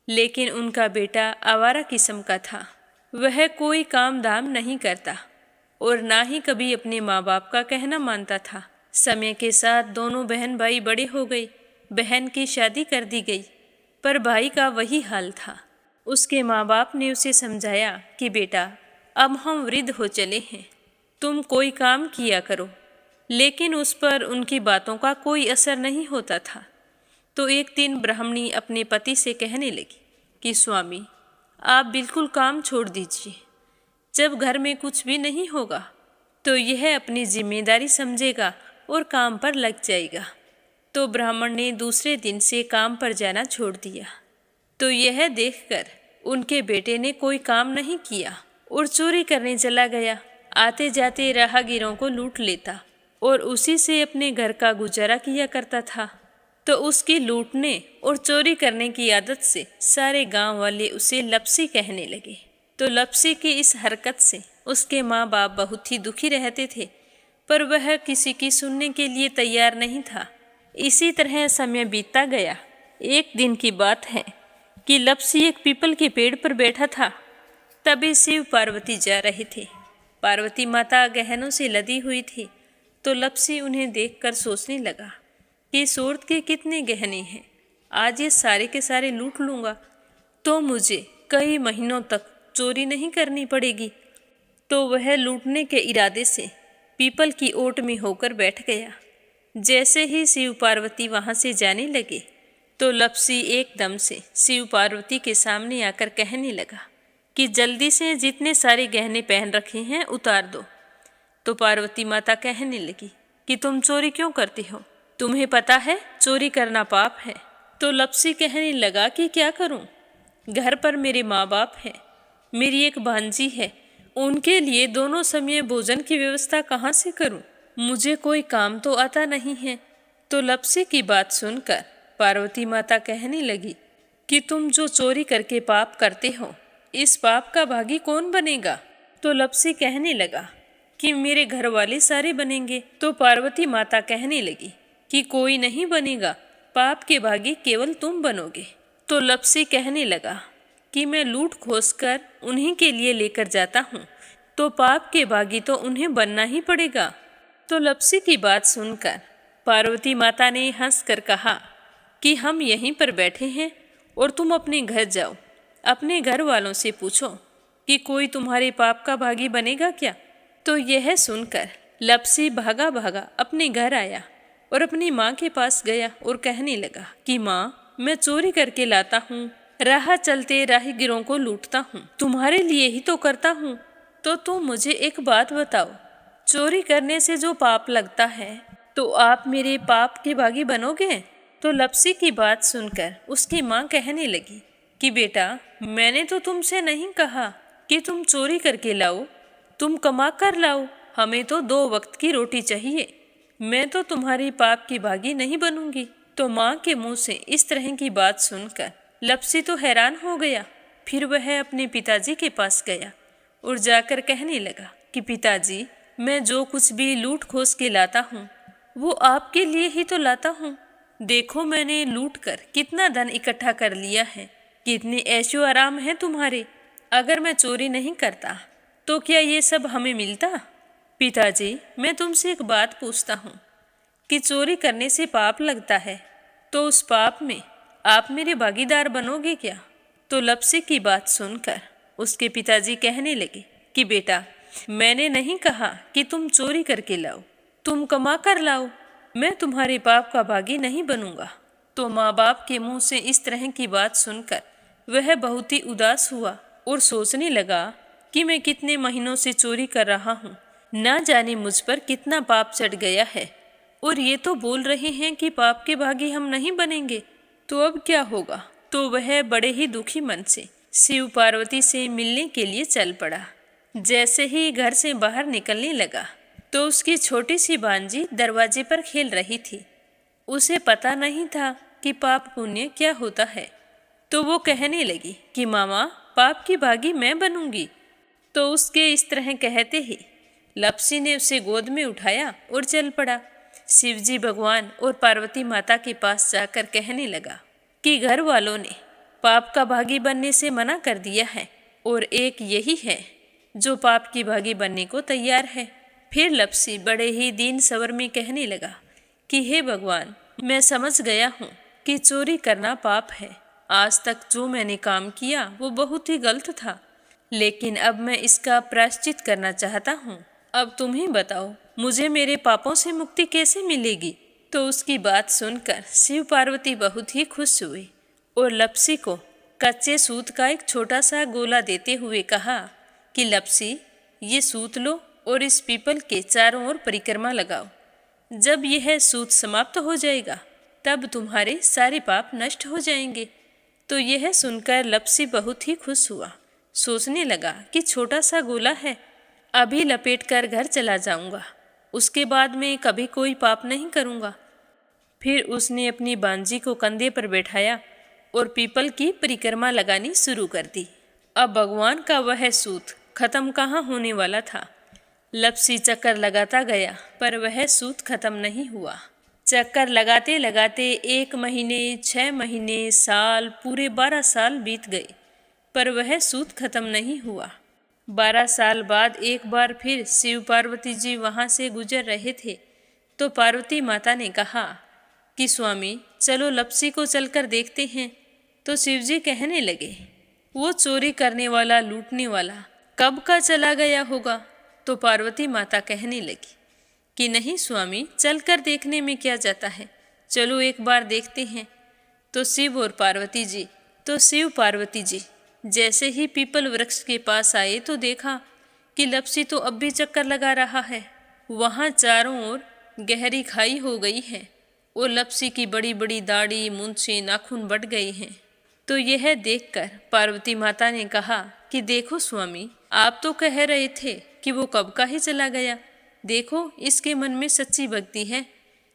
लेकिन उनका बेटा आवारा किस्म का था। वह कोई काम धाम नहीं करता और ना ही कभी अपने माँ बाप का कहना मानता था। समय के साथ दोनों बहन भाई बड़े हो गए। बहन की शादी कर दी गई, पर भाई का वही हाल था। उसके माँ बाप ने उसे समझाया कि बेटा, अब हम वृद्ध हो चले हैं, तुम कोई काम किया करो, लेकिन उस पर उनकी बातों का कोई असर नहीं होता था। तो एक दिन ब्राह्मणी अपने पति से कहने लगी कि स्वामी, आप बिल्कुल काम छोड़ दीजिए। जब घर में कुछ भी नहीं होगा तो यह अपनी जिम्मेदारी समझेगा और काम पर लग जाएगा। तो ब्राह्मण ने दूसरे दिन से काम पर जाना छोड़ दिया। तो यह देखकर उनके बेटे ने कोई काम नहीं किया और चोरी करने चला गया। आते जाते राहगीरों को लूट लेता और उसी से अपने घर का गुजारा किया करता था। तो उसकी लूटने और चोरी करने की आदत से सारे गांव वाले उसे लपसी कहने लगे। तो लपसी की इस हरकत से उसके माँ बाप बहुत ही दुखी रहते थे, पर वह किसी की सुनने के लिए तैयार नहीं था। इसी तरह समय बीतता गया। एक दिन की बात है कि लपसी एक पीपल के पेड़ पर बैठा था। तभी शिव पार्वती जा रहे थे। पार्वती माता गहनों से लदी हुई थी। तो लपसी उन्हें देखकर सोचने लगा कि सूरत के कितने गहने हैं, आज ये सारे के सारे लूट लूँगा तो मुझे कई महीनों तक चोरी नहीं करनी पड़ेगी। तो वह लूटने के इरादे से पीपल की ओट में होकर बैठ गया। जैसे ही शिव पार्वती वहाँ से जाने लगे तो लपसी एकदम से शिव पार्वती के सामने आकर कहने लगा कि जल्दी से जितने सारे गहने पहन रखे हैं उतार दो। तो पार्वती माता कहने लगी कि तुम चोरी क्यों करती हो, तुम्हें पता है चोरी करना पाप है। तो लपसी कहने लगा कि क्या करूं, घर पर मेरे माँ बाप हैं, मेरी एक भांजी है, उनके लिए दोनों समय भोजन की व्यवस्था कहाँ से करूं, मुझे कोई काम तो आता नहीं है। तो लपसी की बात सुनकर पार्वती माता कहने लगी कि तुम जो चोरी करके पाप करते हो, इस पाप का भागी कौन बनेगा। तो लपसी कहने लगा कि मेरे घर वाले सारे बनेंगे। तो पार्वती माता कहने लगी कि कोई नहीं बनेगा, पाप के भागी केवल तुम बनोगे। तो लपसी कहने लगा कि मैं लूट खोस कर उन्हीं के लिए लेकर जाता हूँ, तो पाप के भागी तो उन्हें बनना ही पड़ेगा। तो लपसी की बात सुनकर पार्वती माता ने हंसकर कहा कि हम यहीं पर बैठे हैं और तुम अपने घर जाओ, अपने घर वालों से पूछो कि कोई तुम्हारे पाप का भागी बनेगा क्या। तो यह सुनकर लपसी भागा भागा अपने घर आया और अपनी माँ के पास गया और कहने लगा कि माँ, मैं चोरी करके लाता हूँ, राह चलते राहगीरों को लूटता हूँ, तुम्हारे लिए ही तो करता हूँ। तो तुम मुझे एक बात बताओ, चोरी करने से जो पाप लगता है तो आप मेरे पाप के भागी बनोगे? तो लप्सी की बात सुनकर उसकी माँ कहने लगी कि बेटा, मैंने तो तुमसे नहीं कहा कि तुम चोरी करके लाओ, तुम कमा कर लाओ, हमें तो 2 वक्त की रोटी चाहिए। मैं तो तुम्हारी पाप की भागी नहीं बनूंगी। तो माँ के मुंह से इस तरह की बात सुनकर लप्सी तो हैरान हो गया। फिर वह अपने पिताजी के पास गया और जाकर कहने लगा कि पिताजी, मैं जो कुछ भी लूट खोस के लाता हूँ वो आपके लिए ही तो लाता हूँ। देखो मैंने लूट कर कितना धन इकट्ठा कर लिया है, कितने ऐशो आराम है तुम्हारे। अगर मैं चोरी नहीं करता तो क्या ये सब हमें मिलता? पिताजी, मैं तुमसे एक बात पूछता हूँ कि चोरी करने से पाप लगता है, तो उस पाप में आप मेरे भागीदार बनोगे क्या? तो लप्सी की बात सुनकर उसके पिताजी कहने लगे कि बेटा, मैंने नहीं कहा कि तुम चोरी करके लाओ, तुम कमा कर लाओ, मैं तुम्हारे पाप का भागी नहीं बनूंगा। तो माँ बाप के मुंह से इस तरह की बात सुनकर वह बहुत ही उदास हुआ और सोचने लगा कि मैं कितने महीनों से चोरी कर रहा हूँ, ना जाने मुझ पर कितना पाप चढ़ गया है, और ये तो बोल रहे हैं कि पाप के भागी हम नहीं बनेंगे, तो अब क्या होगा? तो वह बड़े ही दुखी मन से शिव पार्वती से मिलने के लिए चल पड़ा। जैसे ही घर से बाहर निकलने लगा तो उसकी छोटी सी भांजी दरवाजे पर खेल रही थी। उसे पता नहीं था कि पाप पुण्य क्या होता है, तो वो कहने लगी कि मामा, पाप की भागी मैं बनूंगी। तो उसके इस तरह कहते ही लप्सी ने उसे गोद में उठाया और चल पड़ा। शिवजी भगवान और पार्वती माता के पास जाकर कहने लगा कि घर वालों ने पाप का भागी बनने से मना कर दिया है और एक यही है जो पाप की भागी बनने को तैयार है। फिर लप्सी बड़े ही दीन स्वर में कहने लगा कि हे भगवान, मैं समझ गया हूँ कि चोरी करना पाप है। आज तक जो मैंने काम किया वो बहुत ही गलत था, लेकिन अब मैं इसका प्रायश्चित करना चाहता हूँ। अब तुम ही बताओ, मुझे मेरे पापों से मुक्ति कैसे मिलेगी? तो उसकी बात सुनकर शिव पार्वती बहुत ही खुश हुए और लप्सी को कच्चे सूत का एक छोटा सा गोला देते हुए कहा कि लप्सी, ये सूत लो और इस पीपल के चारों ओर परिक्रमा लगाओ। जब यह सूत समाप्त हो जाएगा तब तुम्हारे सारे पाप नष्ट हो जाएंगे। तो यह सुनकर लप्सी बहुत ही खुश हुआ। सोचने लगा कि छोटा सा गोला है, अभी लपेट कर घर चला जाऊंगा, उसके बाद में कभी कोई पाप नहीं करूंगा। फिर उसने अपनी बांजी को कंधे पर बैठाया और पीपल की परिक्रमा लगानी शुरू कर दी। अब भगवान का वह सूत खत्म कहाँ होने वाला था। लप्सी चक्कर लगाता गया पर वह सूत खत्म नहीं हुआ। चक्कर लगाते लगाते 1 महीने, 6 महीने, साल, पूरे 12 साल बीत गए, पर वह सूत खत्म नहीं हुआ। 12 साल बाद एक बार फिर शिव पार्वती जी वहाँ से गुजर रहे थे, तो पार्वती माता ने कहा कि स्वामी, चलो लप्सी को चलकर देखते हैं। तो शिवजी कहने लगे, वो चोरी करने वाला, लूटने वाला कब का चला गया होगा? तो पार्वती माता कहने लगी कि नहीं स्वामी, चलकर देखने में क्या जाता है, चलो एक बार देखते हैं। तो शिव पार्वती जी जैसे ही पीपल वृक्ष के पास आए तो देखा कि लप्सी तो अब भी चक्कर लगा रहा है। वहाँ चारों ओर गहरी खाई हो गई है और लप्सी की बड़ी बड़ी दाढ़ी, मूंछें, नाखून बढ़ गए हैं। तो यह देखकर पार्वती माता ने कहा कि देखो स्वामी, आप तो कह रहे थे कि वो कब का ही चला गया, देखो इसके मन में सच्ची भक्ति है।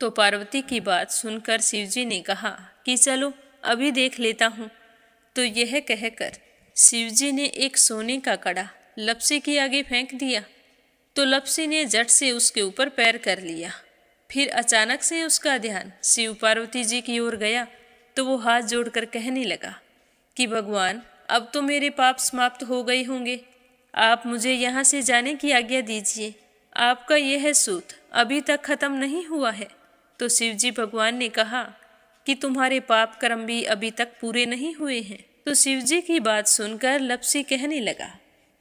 तो पार्वती की बात सुनकर शिवजी ने कहा कि चलो अभी देख लेता हूँ। तो यह कहकर शिवजी ने एक सोने का कड़ा लप्सी के आगे फेंक दिया। तो लप्सी ने झट से उसके ऊपर पैर कर लिया। फिर अचानक से उसका ध्यान शिव पार्वती जी की ओर गया, तो वो हाथ जोड़कर कहने लगा कि भगवान, अब तो मेरे पाप समाप्त हो गए होंगे, आप मुझे यहाँ से जाने की आज्ञा दीजिए। आपका यह सूत अभी तक खत्म नहीं हुआ है। तो शिवजी भगवान ने कहा कि तुम्हारे पाप कर्म भी अभी तक पूरे नहीं हुए हैं। तो शिवजी की बात सुनकर लप्सी कहने लगा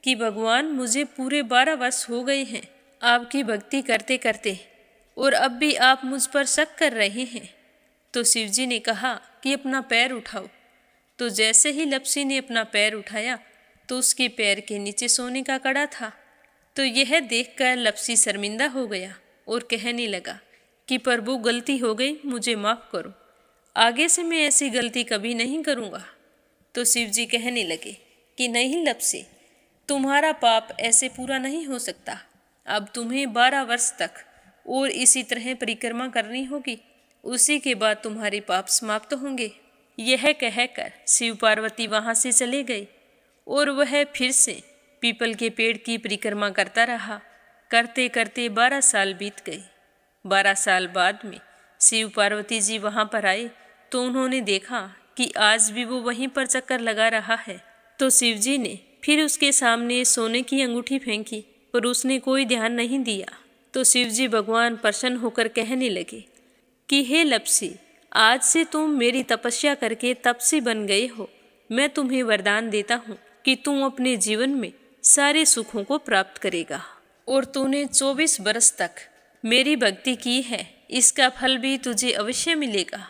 कि भगवान, मुझे पूरे 12 वर्ष हो गए हैं आपकी भक्ति करते करते, और अब भी आप मुझ पर शक कर रहे हैं। तो शिवजी ने कहा कि अपना पैर उठाओ। तो जैसे ही लपसी ने अपना पैर उठाया तो उसके पैर के नीचे सोने का कड़ा था। तो यह देखकर लपसी शर्मिंदा हो गया और कहने लगा कि प्रभु, गलती हो गई, मुझे माफ़ करो, आगे से मैं ऐसी गलती कभी नहीं करूँगा। तो शिव जी कहने लगे कि नहीं लपसी, तुम्हारा पाप ऐसे पूरा नहीं हो सकता। अब तुम्हें 12 वर्ष तक और इसी तरह परिक्रमा करनी होगी, उसी के बाद तुम्हारे पाप समाप्त होंगे। यह कहकर शिव पार्वती वहाँ से चले गए और वह फिर से पीपल के पेड़ की परिक्रमा करता रहा। करते करते 12 साल बीत गए। 12 साल बाद में शिव पार्वती जी वहाँ पर आए तो उन्होंने देखा कि आज भी वो वहीं पर चक्कर लगा रहा है। तो शिव जी ने फिर उसके सामने सोने की अंगूठी फेंकी पर उसने कोई ध्यान नहीं दिया। तो शिव जी भगवान प्रसन्न होकर कहने लगे कि हे लपसी, आज से तुम मेरी तपस्या करके तपसी बन गए हो। मैं तुम्हें वरदान देता हूँ कि तुम अपने जीवन में सारे सुखों को प्राप्त करेगा। और तूने 24 बरस तक मेरी भक्ति की है, इसका फल भी तुझे अवश्य मिलेगा।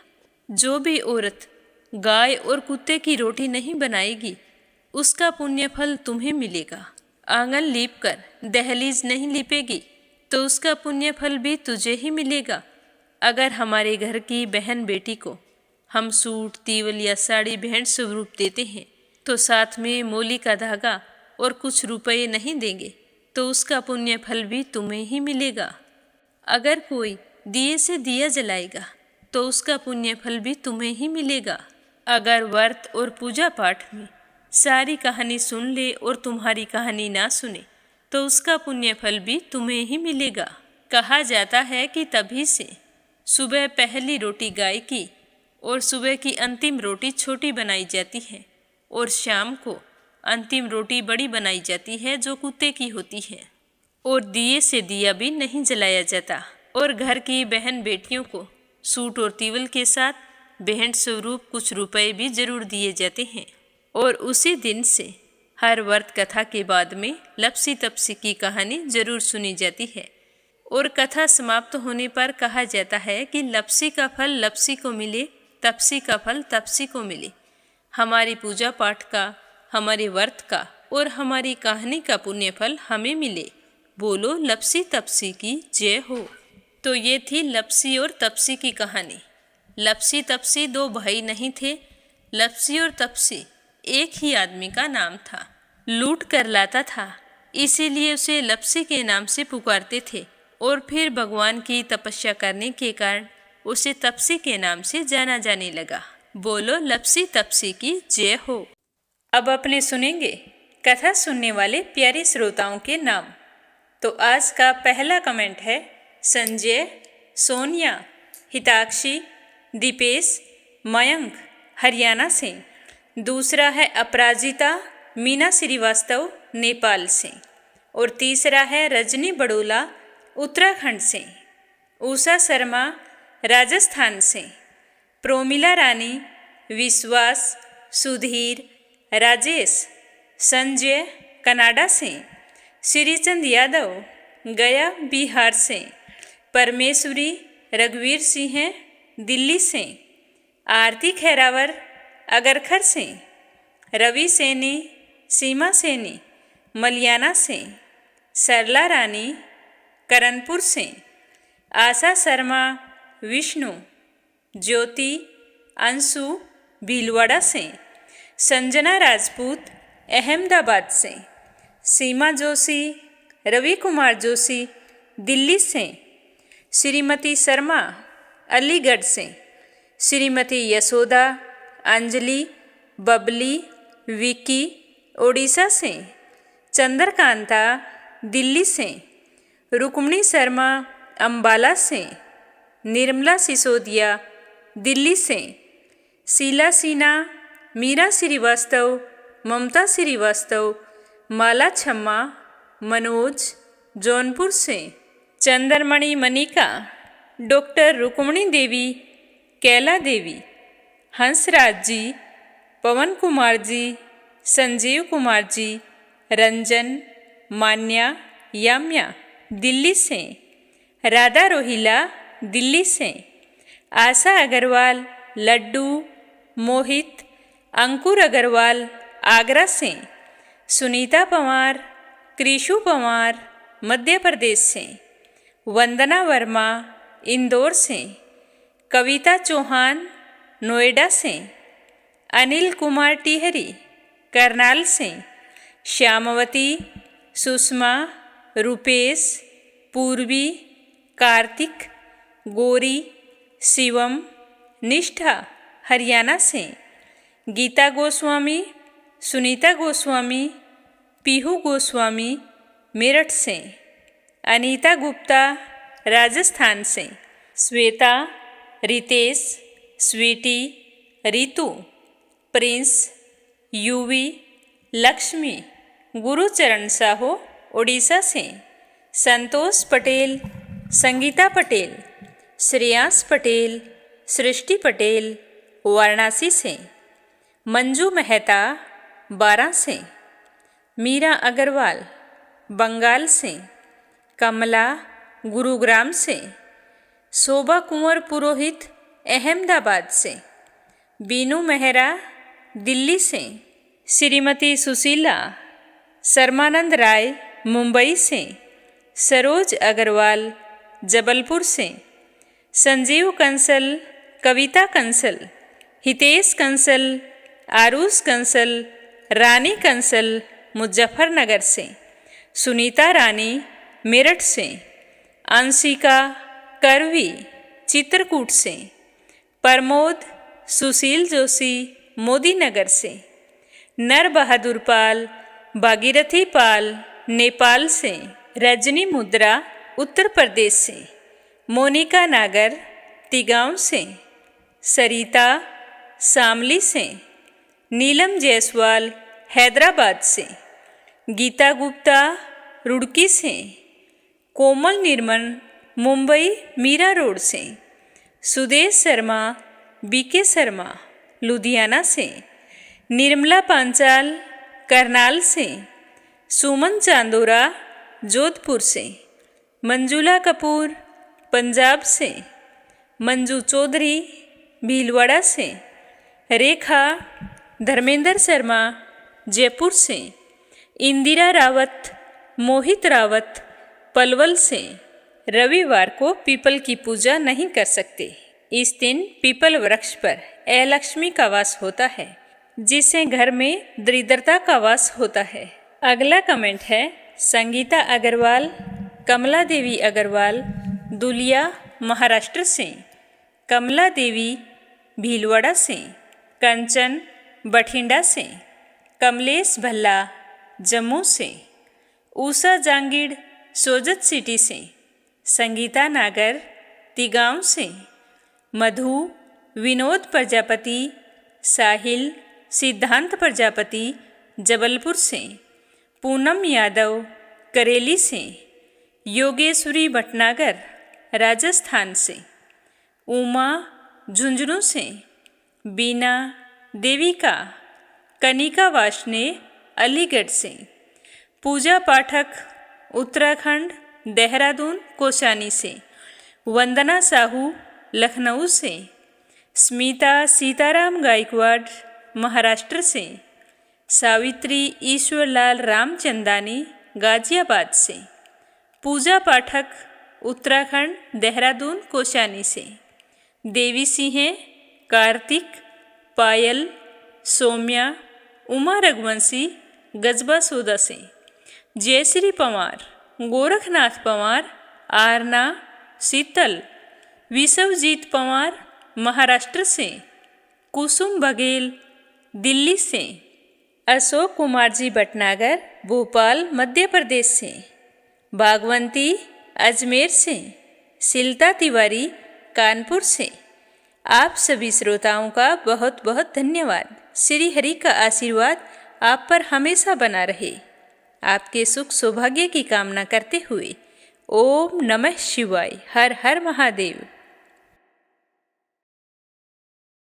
जो भी औरत गाय और कुत्ते की रोटी नहीं बनाएगी, उसका पुण्य फल तुम्हें मिलेगा। आंगन लीप कर दहलीज नहीं लीपेगी तो उसका पुण्य फल भी तुझे ही मिलेगा। अगर हमारे घर की बहन बेटी को हम सूट, तीवल या साड़ी भेंट स्वरूप देते हैं तो साथ में मोली का धागा और कुछ रुपये नहीं देंगे तो उसका पुण्य फल भी तुम्हें ही मिलेगा। अगर कोई दिए से दिया जलाएगा तो उसका पुण्य फल भी तुम्हें ही मिलेगा। अगर व्रत और पूजा पाठ में सारी कहानी सुन ले और तुम्हारी कहानी ना सुने तो उसका पुण्य फल भी तुम्हें ही मिलेगा। कहा जाता है कि तभी से सुबह पहली रोटी गाय की और सुबह की अंतिम रोटी छोटी बनाई जाती है और शाम को अंतिम रोटी बड़ी बनाई जाती है जो कुत्ते की होती है। और दिए से दिया भी नहीं जलाया जाता। और घर की बहन बेटियों को सूट और तीवल के साथ भेंट स्वरूप कुछ रुपए भी जरूर दिए जाते हैं। और उसी दिन से हर व्रत कथा के बाद में लपसी तपसी की कहानी जरूर सुनी जाती है। और कथा समाप्त होने पर कहा जाता है कि लपसी का फल लपसी को मिले, तपसी का फल तपसी को मिले। हमारी पूजा पाठ का, हमारे व्रत का और हमारी कहानी का पुण्य फल हमें मिले। बोलो लपसी तपसी की जय हो। तो ये थी लपसी और तपसी की कहानी। लपसी तपसी 2 भाई नहीं थे। लपसी और तपसी एक ही आदमी का नाम था। लूट कर लाता था, इसीलिए उसे लपसी के नाम से पुकारते थे। और फिर भगवान की तपस्या करने के कारण उसे तपसी के नाम से जाना जाने लगा। बोलो लपसी तपसी की जय हो। अब अपने सुनेंगे कथा सुनने वाले प्यारे श्रोताओं के नाम। तो आज का पहला कमेंट है संजय, सोनिया, हिताक्षी, दीपेश, मयंक हरियाणा से। दूसरा है अपराजिता मीना श्रीवास्तव नेपाल से। और तीसरा है रजनी बड़ोला उत्तराखंड से। उषा शर्मा राजस्थान से। प्रोमिला रानी, विश्वास, सुधीर, राजेश, संजय कनाडा से। श्रीचंद यादव गया बिहार से। परमेश्वरी रघुवीर सिंह दिल्ली से। आरती खैरावर अगरखर से। रवि सैनी, सीमा सैनी मलियाना से। सरला रानी करनपुर से। आशा शर्मा विष्णु, ज्योति अंशु भीलवाड़ा से। संजना राजपूत अहमदाबाद से। सीमा जोशी, रवि कुमार जोशी दिल्ली से। श्रीमती शर्मा अलीगढ़ से। श्रीमती यशोदा, अंजलि, बबली, विकी ओडिशा से। चंद्रकांता दिल्ली से। रुक्मणी शर्मा अंबाला से। निर्मला सिसोदिया दिल्ली से। शीला सिन्हा, मीरा श्रीवास्तव, ममता श्रीवास्तव, माला छम्मा, मनोज जौनपुर से। चंद्रमणि मनिका, डॉक्टर रुक्मणी देवी, कैला देवी, हंसराज जी, पवन कुमार जी, संजीव कुमार जी, रंजन, मान्या, याम्या दिल्ली से। राधा रोहिला दिल्ली से। आशा अग्रवाल, लड्डू, मोहित अंकुर अग्रवाल आगरा से, सुनीता पंवार कृषु पंवार मध्य प्रदेश से, वंदना वर्मा इंदौर से, कविता चौहान नोएडा से, अनिल कुमार टिहरी करनाल से, श्यामवती सुषमा रुपेश पूर्वी कार्तिक गौरी शिवम निष्ठा हरियाणा से, गीता गोस्वामी सुनीता गोस्वामी पीहू गोस्वामी मेरठ से, अनीता गुप्ता राजस्थान से, श्वेता रितेश स्वीटी रितु प्रिंस यूवी लक्ष्मी गुरुचरण साहू उड़ीसा से, संतोष पटेल संगीता पटेल श्रेयांश पटेल सृष्टि पटेल वाराणसी से, मंजू मेहता बारां से, मीरा अग्रवाल बंगाल से, कमला गुरुग्राम से, शोभा कुंवर पुरोहित अहमदाबाद से, बीनू मेहरा दिल्ली से, श्रीमती सुशीला शर्मानंद राय मुंबई से, सरोज अग्रवाल जबलपुर से, संजीव कंसल कविता कंसल हितेश कंसल आरुष कंसल रानी कंसल मुजफ्फरनगर से, सुनीता रानी मेरठ से, अंशिका करवी चित्रकूट से, प्रमोद सुशील जोशी मोदी नगर से, नर बहादुर पाल भागीरथी पाल नेपाल से, रजनी मुद्रा उत्तर प्रदेश से, मोनिका नागर तिगांव से, सरिता शामली से, नीलम जायसवाल हैदराबाद से, गीता गुप्ता रुड़की से, कोमल निर्मल मुंबई मीरा रोड से, सुदेश शर्मा बीके शर्मा लुधियाना से, निर्मला पांचाल करनाल से, सुमन चांदोरा जोधपुर से, मंजुला कपूर पंजाब से, मंजू चौधरी भीलवाड़ा से, रेखा धर्मेंद्र शर्मा जयपुर से, इंदिरा रावत मोहित रावत पलवल से। रविवार को पीपल की पूजा नहीं कर सकते। इस दिन पीपल वृक्ष पर अलक्ष्मी का वास होता है, जिससे घर में दरिद्रता का वास होता है। अगला कमेंट है संगीता अग्रवाल कमला देवी अग्रवाल दुलिया महाराष्ट्र से, कमला देवी भीलवाड़ा से, कंचन बठिंडा से, कमलेश भल्ला जम्मू से, उषा जांगीड़ सोजत सिटी से, संगीता नागर तिगांव से, मधु विनोद प्रजापति साहिल सिद्धांत प्रजापति जबलपुर से, पूनम यादव करेली से, योगेश्वरी भटनागर राजस्थान से, उमा झुंझुनू से, बीना देविका कनिका वाशने अलीगढ़ से, पूजा पाठक उत्तराखंड देहरादून कोशानी से, वंदना साहू लखनऊ से, स्मिता सीताराम गायकवाड़ महाराष्ट्र से, सावित्री ईश्वरलाल रामचंदानी गाजियाबाद से, पूजा पाठक उत्तराखंड देहरादून कोशानी से, देवी सिंह कार्तिक पायल सौम्या उमा रघुवंशी गजबा सोदा से, जयश्री पंवार गोरखनाथ पंवार आरना शीतल, विश्वजीत पंवार महाराष्ट्र से, कुसुम बघेल दिल्ली से, अशोक कुमार जी भटनागर भोपाल मध्य प्रदेश से, भागवंती अजमेर से, शिल्ता तिवारी कानपुर से। आप सभी श्रोताओं का बहुत बहुत धन्यवाद। श्री हरि का आशीर्वाद आप पर हमेशा बना रहे। आपके सुख सौभाग्य की कामना करते हुए ओम नमः शिवाय, हर हर महादेव।